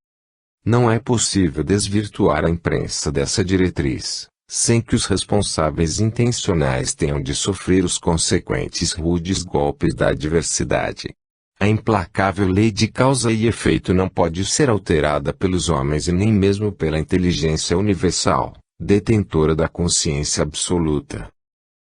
Não é possível desvirtuar a imprensa dessa diretriz, sem que os responsáveis intencionais tenham de sofrer os consequentes rudes golpes da adversidade. A implacável lei de causa e efeito não pode ser alterada pelos homens e nem mesmo pela inteligência universal, detentora da consciência absoluta.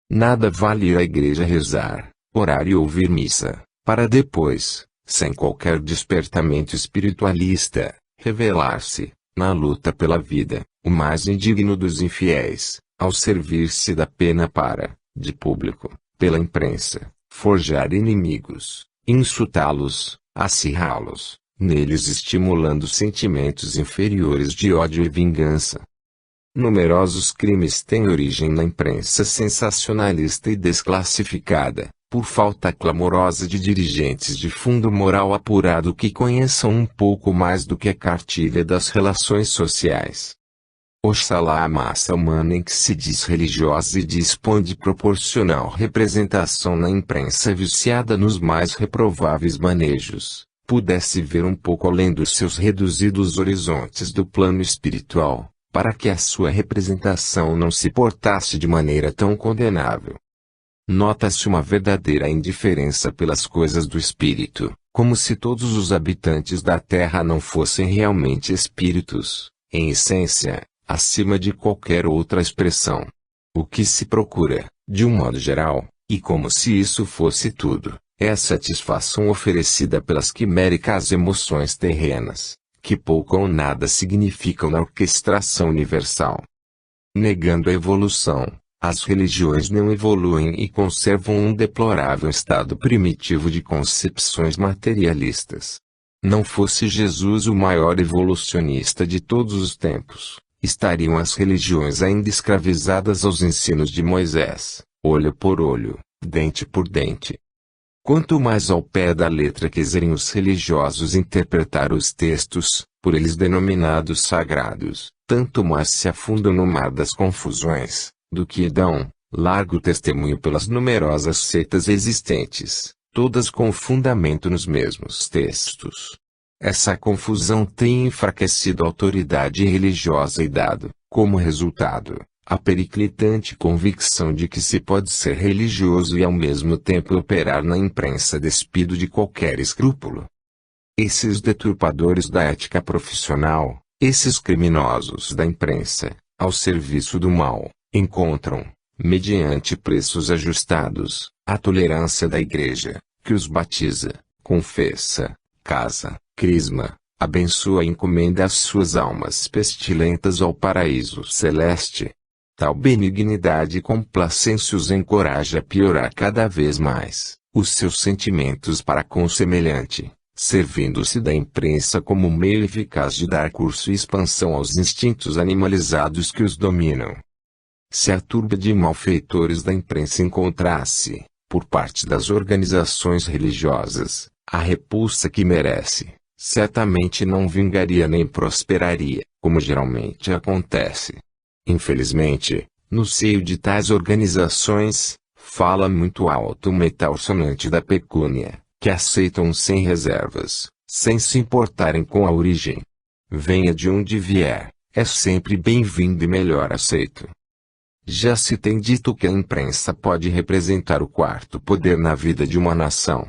Nada vale ir à igreja rezar, orar e ouvir missa, para depois, sem qualquer despertamento espiritualista, revelar-se, na luta pela vida, o mais indigno dos infiéis, ao servir-se da pena para, de público, pela imprensa, forjar inimigos, insultá-los, acirrá-los, neles estimulando sentimentos inferiores de ódio e vingança. Numerosos crimes têm origem na imprensa sensacionalista e desclassificada, por falta clamorosa de dirigentes de fundo moral apurado que conheçam um pouco mais do que a cartilha das relações sociais. Oxalá a massa humana em que se diz religiosa e dispõe de proporcional representação na imprensa viciada nos mais reprováveis manejos, pudesse ver um pouco além dos seus reduzidos horizontes do plano espiritual, para que a sua representação não se portasse de maneira tão condenável. Nota-se uma verdadeira indiferença pelas coisas do espírito, como se todos os habitantes da Terra não fossem realmente espíritos, em essência, acima de qualquer outra expressão. O que se procura, de um modo geral, e como se isso fosse tudo, é a satisfação oferecida pelas quiméricas emoções terrenas, que pouco ou nada significam na orquestração universal. Negando a evolução, as religiões não evoluem e conservam um deplorável estado primitivo de concepções materialistas. Não fosse Jesus o maior evolucionista de todos os tempos, estariam as religiões ainda escravizadas aos ensinos de Moisés, olho por olho, dente por dente. Quanto mais ao pé da letra quiserem os religiosos interpretar os textos, por eles denominados sagrados, tanto mais se afundam no mar das confusões, do que dão largo testemunho pelas numerosas seitas existentes, todas com fundamento nos mesmos textos. Essa confusão tem enfraquecido a autoridade religiosa e dado, como resultado, a periclitante convicção de que se pode ser religioso e ao mesmo tempo operar na imprensa despido de qualquer escrúpulo. Esses deturpadores da ética profissional, Esses criminosos da imprensa, ao serviço do mal, encontram, mediante preços ajustados, a tolerância da Igreja, que os batiza, confessa, casa, crisma, abençoa e encomenda as suas almas pestilentas ao paraíso celeste. Tal benignidade e complacência os encoraja a piorar cada vez mais os seus sentimentos para com o semelhante, servindo-se da imprensa como meio eficaz de dar curso e expansão aos instintos animalizados que os dominam. Se a turba de malfeitores da imprensa encontrasse, por parte das organizações religiosas, a repulsa que merece, certamente não vingaria nem prosperaria, como geralmente acontece. Infelizmente, no seio de tais organizações, fala muito alto o metal sonante da pecúnia, que aceitam sem reservas, sem se importarem com a origem. Venha de onde vier, é sempre bem-vindo e melhor aceito. Já se tem dito que a imprensa pode representar o quarto poder na vida de uma nação.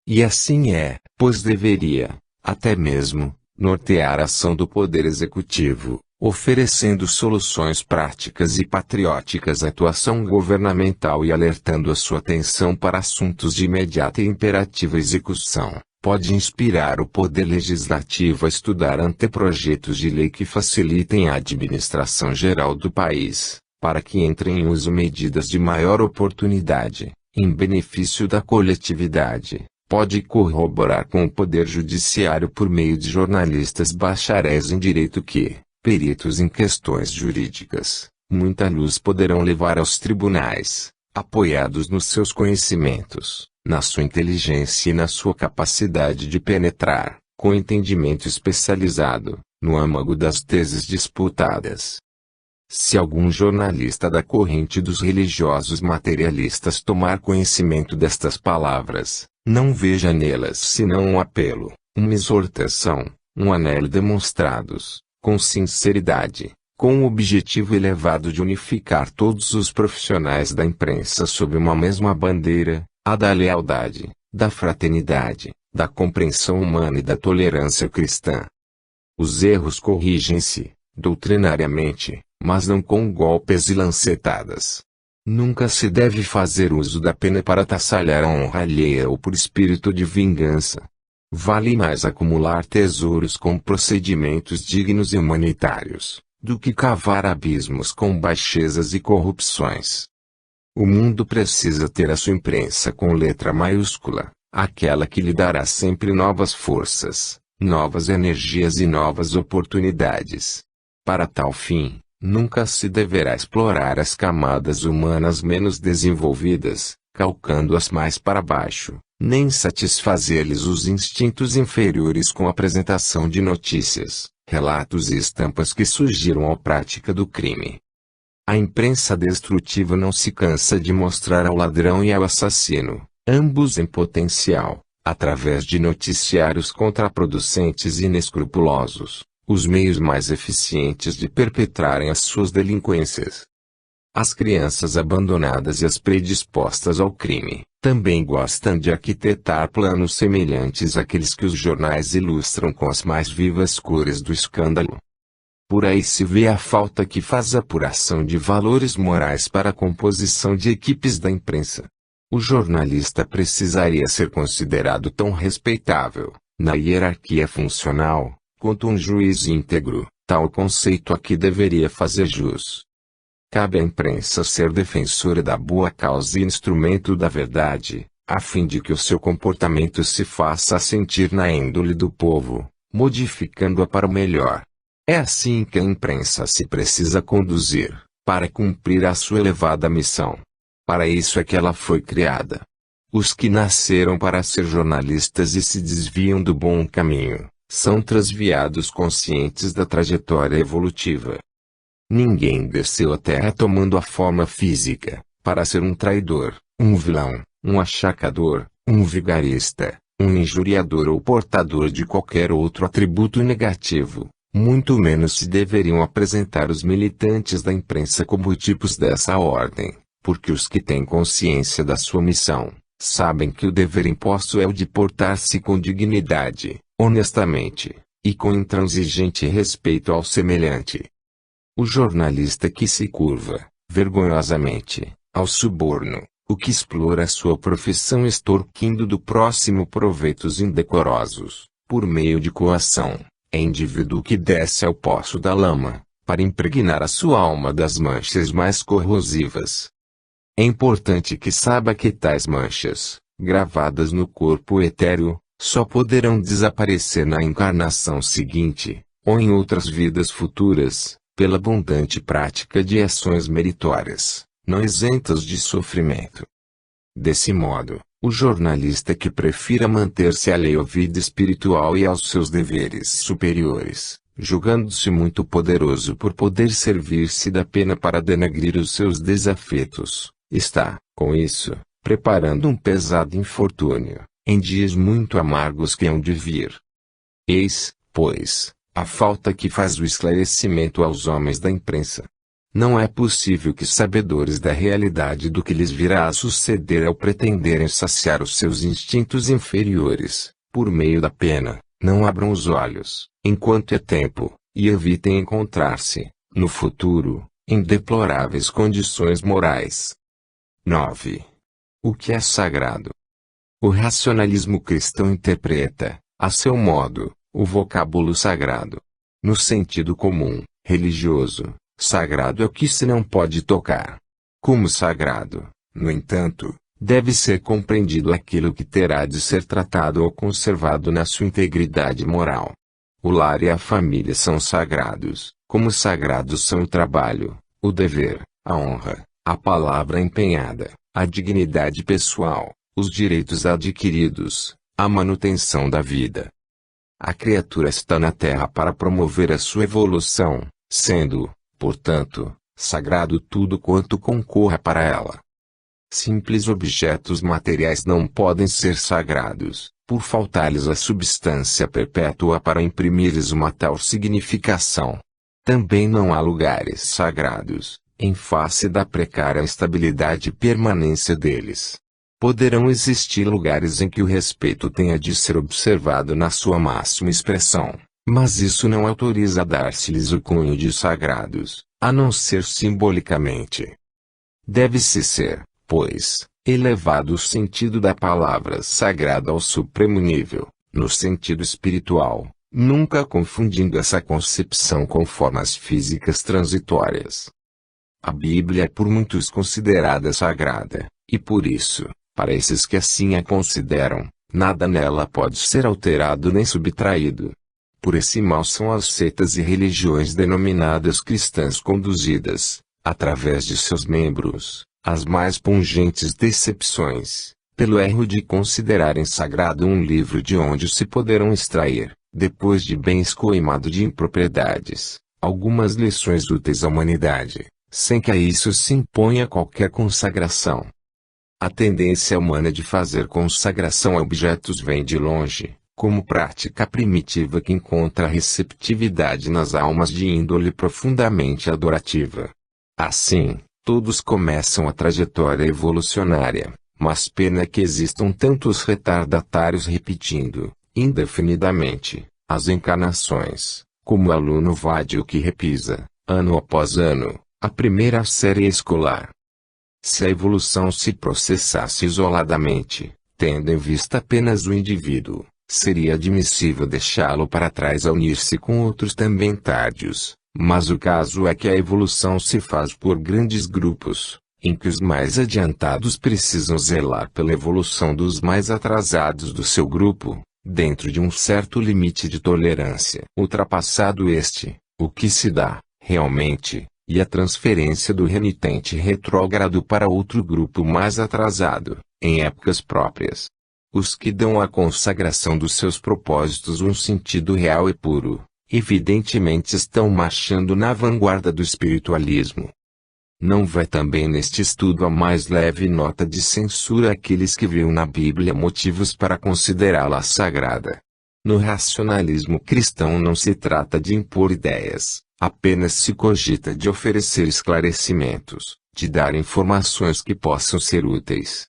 E assim é, pois deveria, até mesmo, nortear a ação do poder executivo, oferecendo soluções práticas e patrióticas à atuação governamental e alertando a sua atenção para assuntos de imediata e imperativa execução. Pode inspirar o poder legislativo a estudar anteprojetos de lei que facilitem a administração geral do país, para que entrem em uso medidas de maior oportunidade, em benefício da coletividade. Pode corroborar com o poder judiciário por meio de jornalistas bacharéis em direito que, peritos em questões jurídicas, muita luz poderão levar aos tribunais, apoiados nos seus conhecimentos, na sua inteligência e na sua capacidade de penetrar, com entendimento especializado, no âmago das teses disputadas. Se algum jornalista da corrente dos religiosos materialistas tomar conhecimento destas palavras, não veja nelas senão um apelo, uma exortação, um anelo demonstrados, com sinceridade, com o objetivo elevado de unificar todos os profissionais da imprensa sob uma mesma bandeira, a da lealdade, da fraternidade, da compreensão humana e da tolerância cristã. Os erros corrigem-se, doutrinariamente, mas não com golpes e lancetadas. Nunca se deve fazer uso da pena para tassalhar a honra alheia ou por espírito de vingança. Vale mais acumular tesouros com procedimentos dignos e humanitários, do que cavar abismos com baixezas e corrupções. O mundo precisa ter a sua imprensa com letra maiúscula, aquela que lhe dará sempre novas forças, novas energias e novas oportunidades. Para tal fim, nunca se deverá explorar as camadas humanas menos desenvolvidas, calcando-as mais para baixo, nem satisfazer-lhes os instintos inferiores com a apresentação de notícias, relatos e estampas que sugiram a prática do crime. A imprensa destrutiva não se cansa de mostrar ao ladrão e ao assassino, ambos em potencial, através de noticiários contraproducentes e inescrupulosos, os meios mais eficientes de perpetrarem as suas delinquências. As crianças abandonadas e as predispostas ao crime, também gostam de arquitetar planos semelhantes àqueles que os jornais ilustram com as mais vivas cores do escândalo. Por aí se vê a falta que faz a apuração de valores morais para a composição de equipes da imprensa. O jornalista precisaria ser considerado tão respeitável, na hierarquia funcional, quanto um juiz íntegro. Tal conceito aqui deveria fazer jus. Cabe à imprensa ser defensora da boa causa e instrumento da verdade, a fim de que o seu comportamento se faça sentir na índole do povo, modificando-a para o melhor. É assim que a imprensa se precisa conduzir, para cumprir a sua elevada missão. Para isso é que ela foi criada. Os que nasceram para ser jornalistas e se desviam do bom caminho, são transviados conscientes da trajetória evolutiva. Ninguém desceu à terra tomando a forma física, para ser um traidor, um vilão, um achacador, um vigarista, um injuriador ou portador de qualquer outro atributo negativo. Muito menos se deveriam apresentar os militantes da imprensa como tipos dessa ordem, porque os que têm consciência da sua missão, sabem que o dever imposto é o de portar-se com dignidade, honestamente, e com intransigente respeito ao semelhante. O jornalista que se curva, vergonhosamente, ao suborno, o que explora sua profissão extorquindo do próximo proveitos indecorosos, por meio de coação, é indivíduo que desce ao poço da lama, para impregnar a sua alma das manchas mais corrosivas. É importante que saiba que tais manchas, gravadas no corpo etéreo, só poderão desaparecer na encarnação seguinte, ou em outras vidas futuras, pela abundante prática de ações meritórias, não isentas de sofrimento. Desse modo, o jornalista que prefira manter-se alheio à vida espiritual e aos seus deveres superiores, julgando-se muito poderoso por poder servir-se da pena para denegrir os seus desafetos, está, com isso, preparando um pesado infortúnio, em dias muito amargos que hão de vir. Eis, pois, a falta que faz o esclarecimento aos homens da imprensa. Não é possível que sabedores da realidade do que lhes virá a suceder ao pretenderem saciar os seus instintos inferiores, por meio da pena, não abram os olhos, enquanto é tempo, e evitem encontrar-se, no futuro, em deploráveis condições morais. 9. O que é sagrado? O racionalismo cristão interpreta, a seu modo, o vocábulo sagrado. No sentido comum, religioso, sagrado é o que se não pode tocar. Como sagrado, no entanto, deve ser compreendido aquilo que terá de ser tratado ou conservado na sua integridade moral. O lar e a família são sagrados, como sagrados são o trabalho, o dever, a honra, a palavra empenhada, a dignidade pessoal, os direitos adquiridos, a manutenção da vida. A criatura está na Terra para promover a sua evolução, sendo, portanto, sagrado tudo quanto concorra para ela. Simples objetos materiais não podem ser sagrados, por faltar-lhes a substância perpétua para imprimir-lhes uma tal significação. Também não há lugares sagrados, em face da precária estabilidade e permanência deles. Poderão existir lugares em que o respeito tenha de ser observado na sua máxima expressão, mas isso não autoriza a dar-se-lhes o cunho de sagrados, a não ser simbolicamente. Deve-se ser, pois, elevado o sentido da palavra sagrada ao supremo nível, no sentido espiritual, nunca confundindo essa concepção com formas físicas transitórias. A Bíblia é por muitos considerada sagrada, e por isso, para esses que assim a consideram, nada nela pode ser alterado nem subtraído. Por esse mal são as seitas e religiões denominadas cristãs conduzidas, através de seus membros, as mais pungentes decepções, pelo erro de considerarem sagrado um livro de onde se poderão extrair, depois de bem escoimado de impropriedades, algumas lições úteis à humanidade, sem que a isso se imponha qualquer consagração. A tendência humana de fazer consagração a objetos vem de longe, como prática primitiva que encontra receptividade nas almas de índole profundamente adorativa. Assim, todos começam a trajetória evolucionária, mas pena que existam tantos retardatários repetindo, indefinidamente, as encarnações, como o aluno vadio que repisa, ano após ano, a primeira série escolar. Se a evolução se processasse isoladamente, tendo em vista apenas o indivíduo, seria admissível deixá-lo para trás a unir-se com outros também tardios, mas o caso é que a evolução se faz por grandes grupos, em que os mais adiantados precisam zelar pela evolução dos mais atrasados do seu grupo, dentro de um certo limite de tolerância. Ultrapassado este, o que se dá, realmente, e a transferência do renitente retrógrado para outro grupo mais atrasado, em épocas próprias. Os que dão à consagração dos seus propósitos um sentido real e puro, evidentemente estão marchando na vanguarda do espiritualismo. Não vai também neste estudo a mais leve nota de censura àqueles que viam na Bíblia motivos para considerá-la sagrada. No racionalismo cristão não se trata de impor ideias, apenas se cogita de oferecer esclarecimentos, de dar informações que possam ser úteis.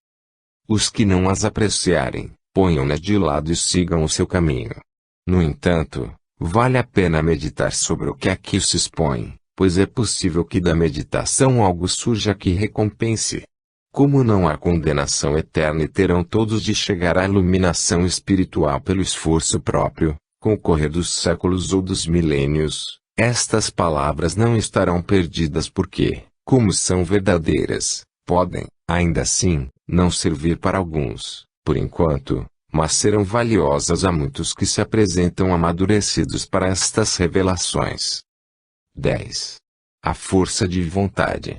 Os que não as apreciarem, ponham-nas de lado e sigam o seu caminho. No entanto, Vale a pena meditar sobre o que aqui se expõe, pois é possível que da meditação algo surja que recompense. Como não há condenação eterna e terão todos de chegar à iluminação espiritual pelo esforço próprio, com o correr dos séculos ou dos milênios, estas palavras não estarão perdidas porque, como são verdadeiras, podem, ainda assim, não servir para alguns, por enquanto, mas serão valiosas a muitos que se apresentam amadurecidos para estas revelações. 10. A força de vontade.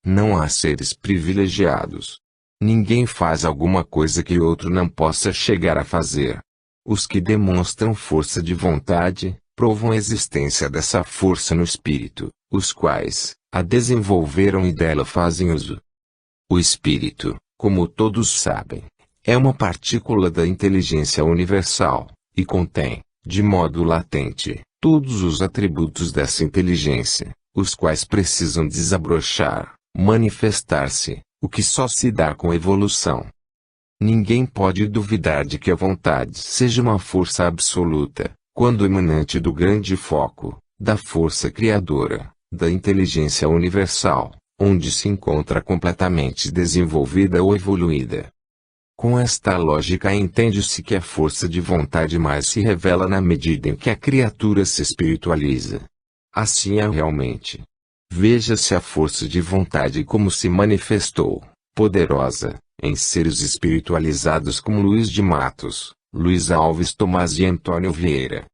Não há seres privilegiados. Ninguém faz alguma coisa que outro não possa chegar a fazer. Os que demonstram força de vontade, provam a existência dessa força no espírito, os quais a desenvolveram e dela fazem uso. O espírito, como todos sabem, é uma partícula da inteligência universal, e contém, de modo latente, todos os atributos dessa inteligência, os quais precisam desabrochar, manifestar-se, o que só se dá com evolução. Ninguém pode duvidar de que a vontade seja uma força absoluta, quando emanante do grande foco, da força criadora, da inteligência universal, onde se encontra completamente desenvolvida ou evoluída. Com esta lógica entende-se que a força de vontade mais se revela na medida em que a criatura se espiritualiza. Assim é realmente. Veja-se a força de vontade como se manifestou, poderosa, em seres espiritualizados como Luís de Matos, Luís Alves Tomás e Antônio Vieira.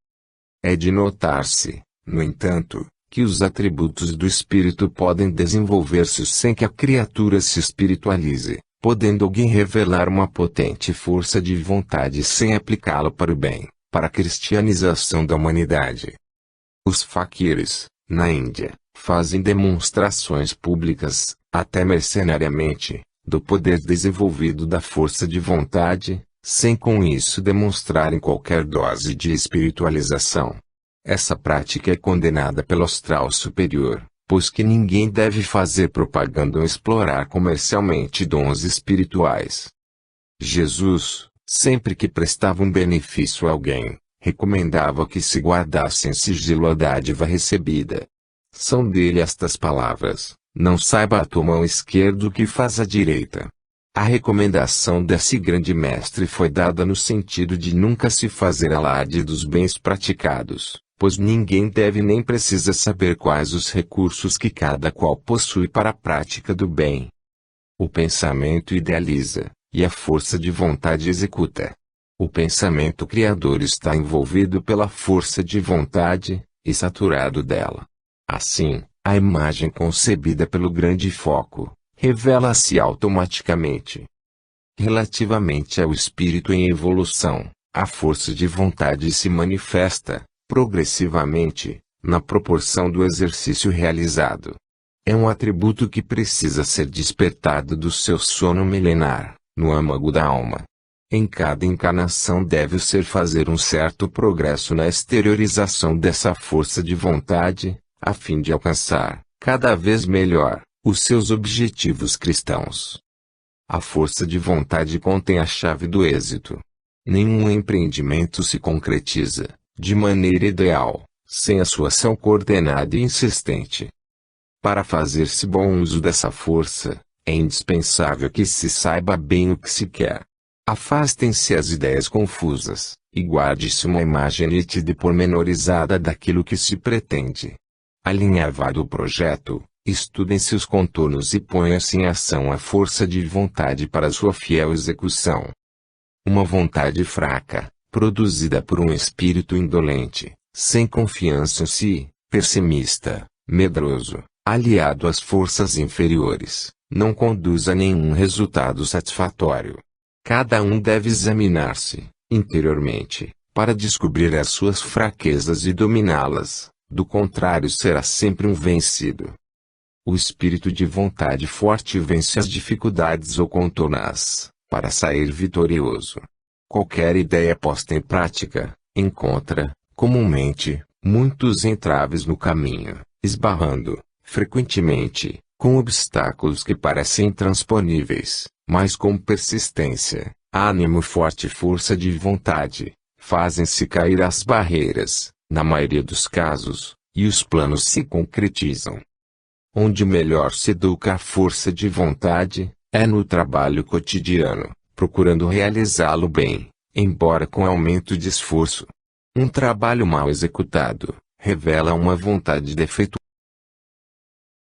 É de notar-se, no entanto, que os atributos do espírito podem desenvolver-se sem que a criatura se espiritualize, podendo alguém revelar uma potente força de vontade sem aplicá-la para o bem, para a cristianização da humanidade. Os faquires, na Índia, fazem demonstrações públicas, até mercenariamente, do poder desenvolvido da força de vontade, sem com isso demonstrarem qualquer dose de espiritualização. Essa prática é condenada pelo astral superior, pois que ninguém deve fazer propaganda ou explorar comercialmente dons espirituais. Jesus, sempre que prestava um benefício a alguém, recomendava que se guardasse em sigilo a dádiva recebida. São dele estas palavras: não saiba a tua mão esquerda o que faz a direita. A recomendação desse grande mestre foi dada no sentido de nunca se fazer alarde dos bens praticados, pois ninguém deve nem precisa saber quais os recursos que cada qual possui para a prática do bem. O pensamento idealiza, e a força de vontade executa. O pensamento criador está envolvido pela força de vontade, e saturado dela. Assim, a imagem concebida pelo grande foco, revela-se automaticamente. Relativamente ao espírito em evolução, a força de vontade se manifesta, progressivamente, na proporção do exercício realizado. É um atributo que precisa ser despertado do seu sono milenar, no âmago da alma. Em cada encarnação deve ser fazer um certo progresso na exteriorização dessa força de vontade, a fim de alcançar, cada vez melhor, os seus objetivos cristãos. A força de vontade contém a chave do êxito. Nenhum empreendimento se concretiza, de maneira ideal, sem a sua ação coordenada e insistente. Para fazer-se bom uso dessa força, é indispensável que se saiba bem o que se quer. Afastem-se as ideias confusas, e guarde-se uma imagem nítida e pormenorizada daquilo que se pretende. Alinhavado o projeto, estudem-se os contornos e ponha-se em ação a força de vontade para sua fiel execução. Uma vontade fraca, produzida por um espírito indolente, sem confiança em si, pessimista, medroso, aliado às forças inferiores, não conduz a nenhum resultado satisfatório. Cada um deve examinar-se, interiormente, para descobrir as suas fraquezas e dominá-las, do contrário será sempre um vencido. O espírito de vontade forte vence as dificuldades ou contorna-as, para sair vitorioso. Qualquer ideia posta em prática, encontra, comumente, muitos entraves no caminho, esbarrando, frequentemente, com obstáculos que parecem intransponíveis, mas com persistência, ânimo forte e força de vontade, fazem-se cair as barreiras, na maioria dos casos, e os planos se concretizam. Onde melhor se educa a força de vontade, é no trabalho cotidiano, procurando realizá-lo bem, embora com aumento de esforço. Um trabalho mal executado, revela uma vontade defeituosa.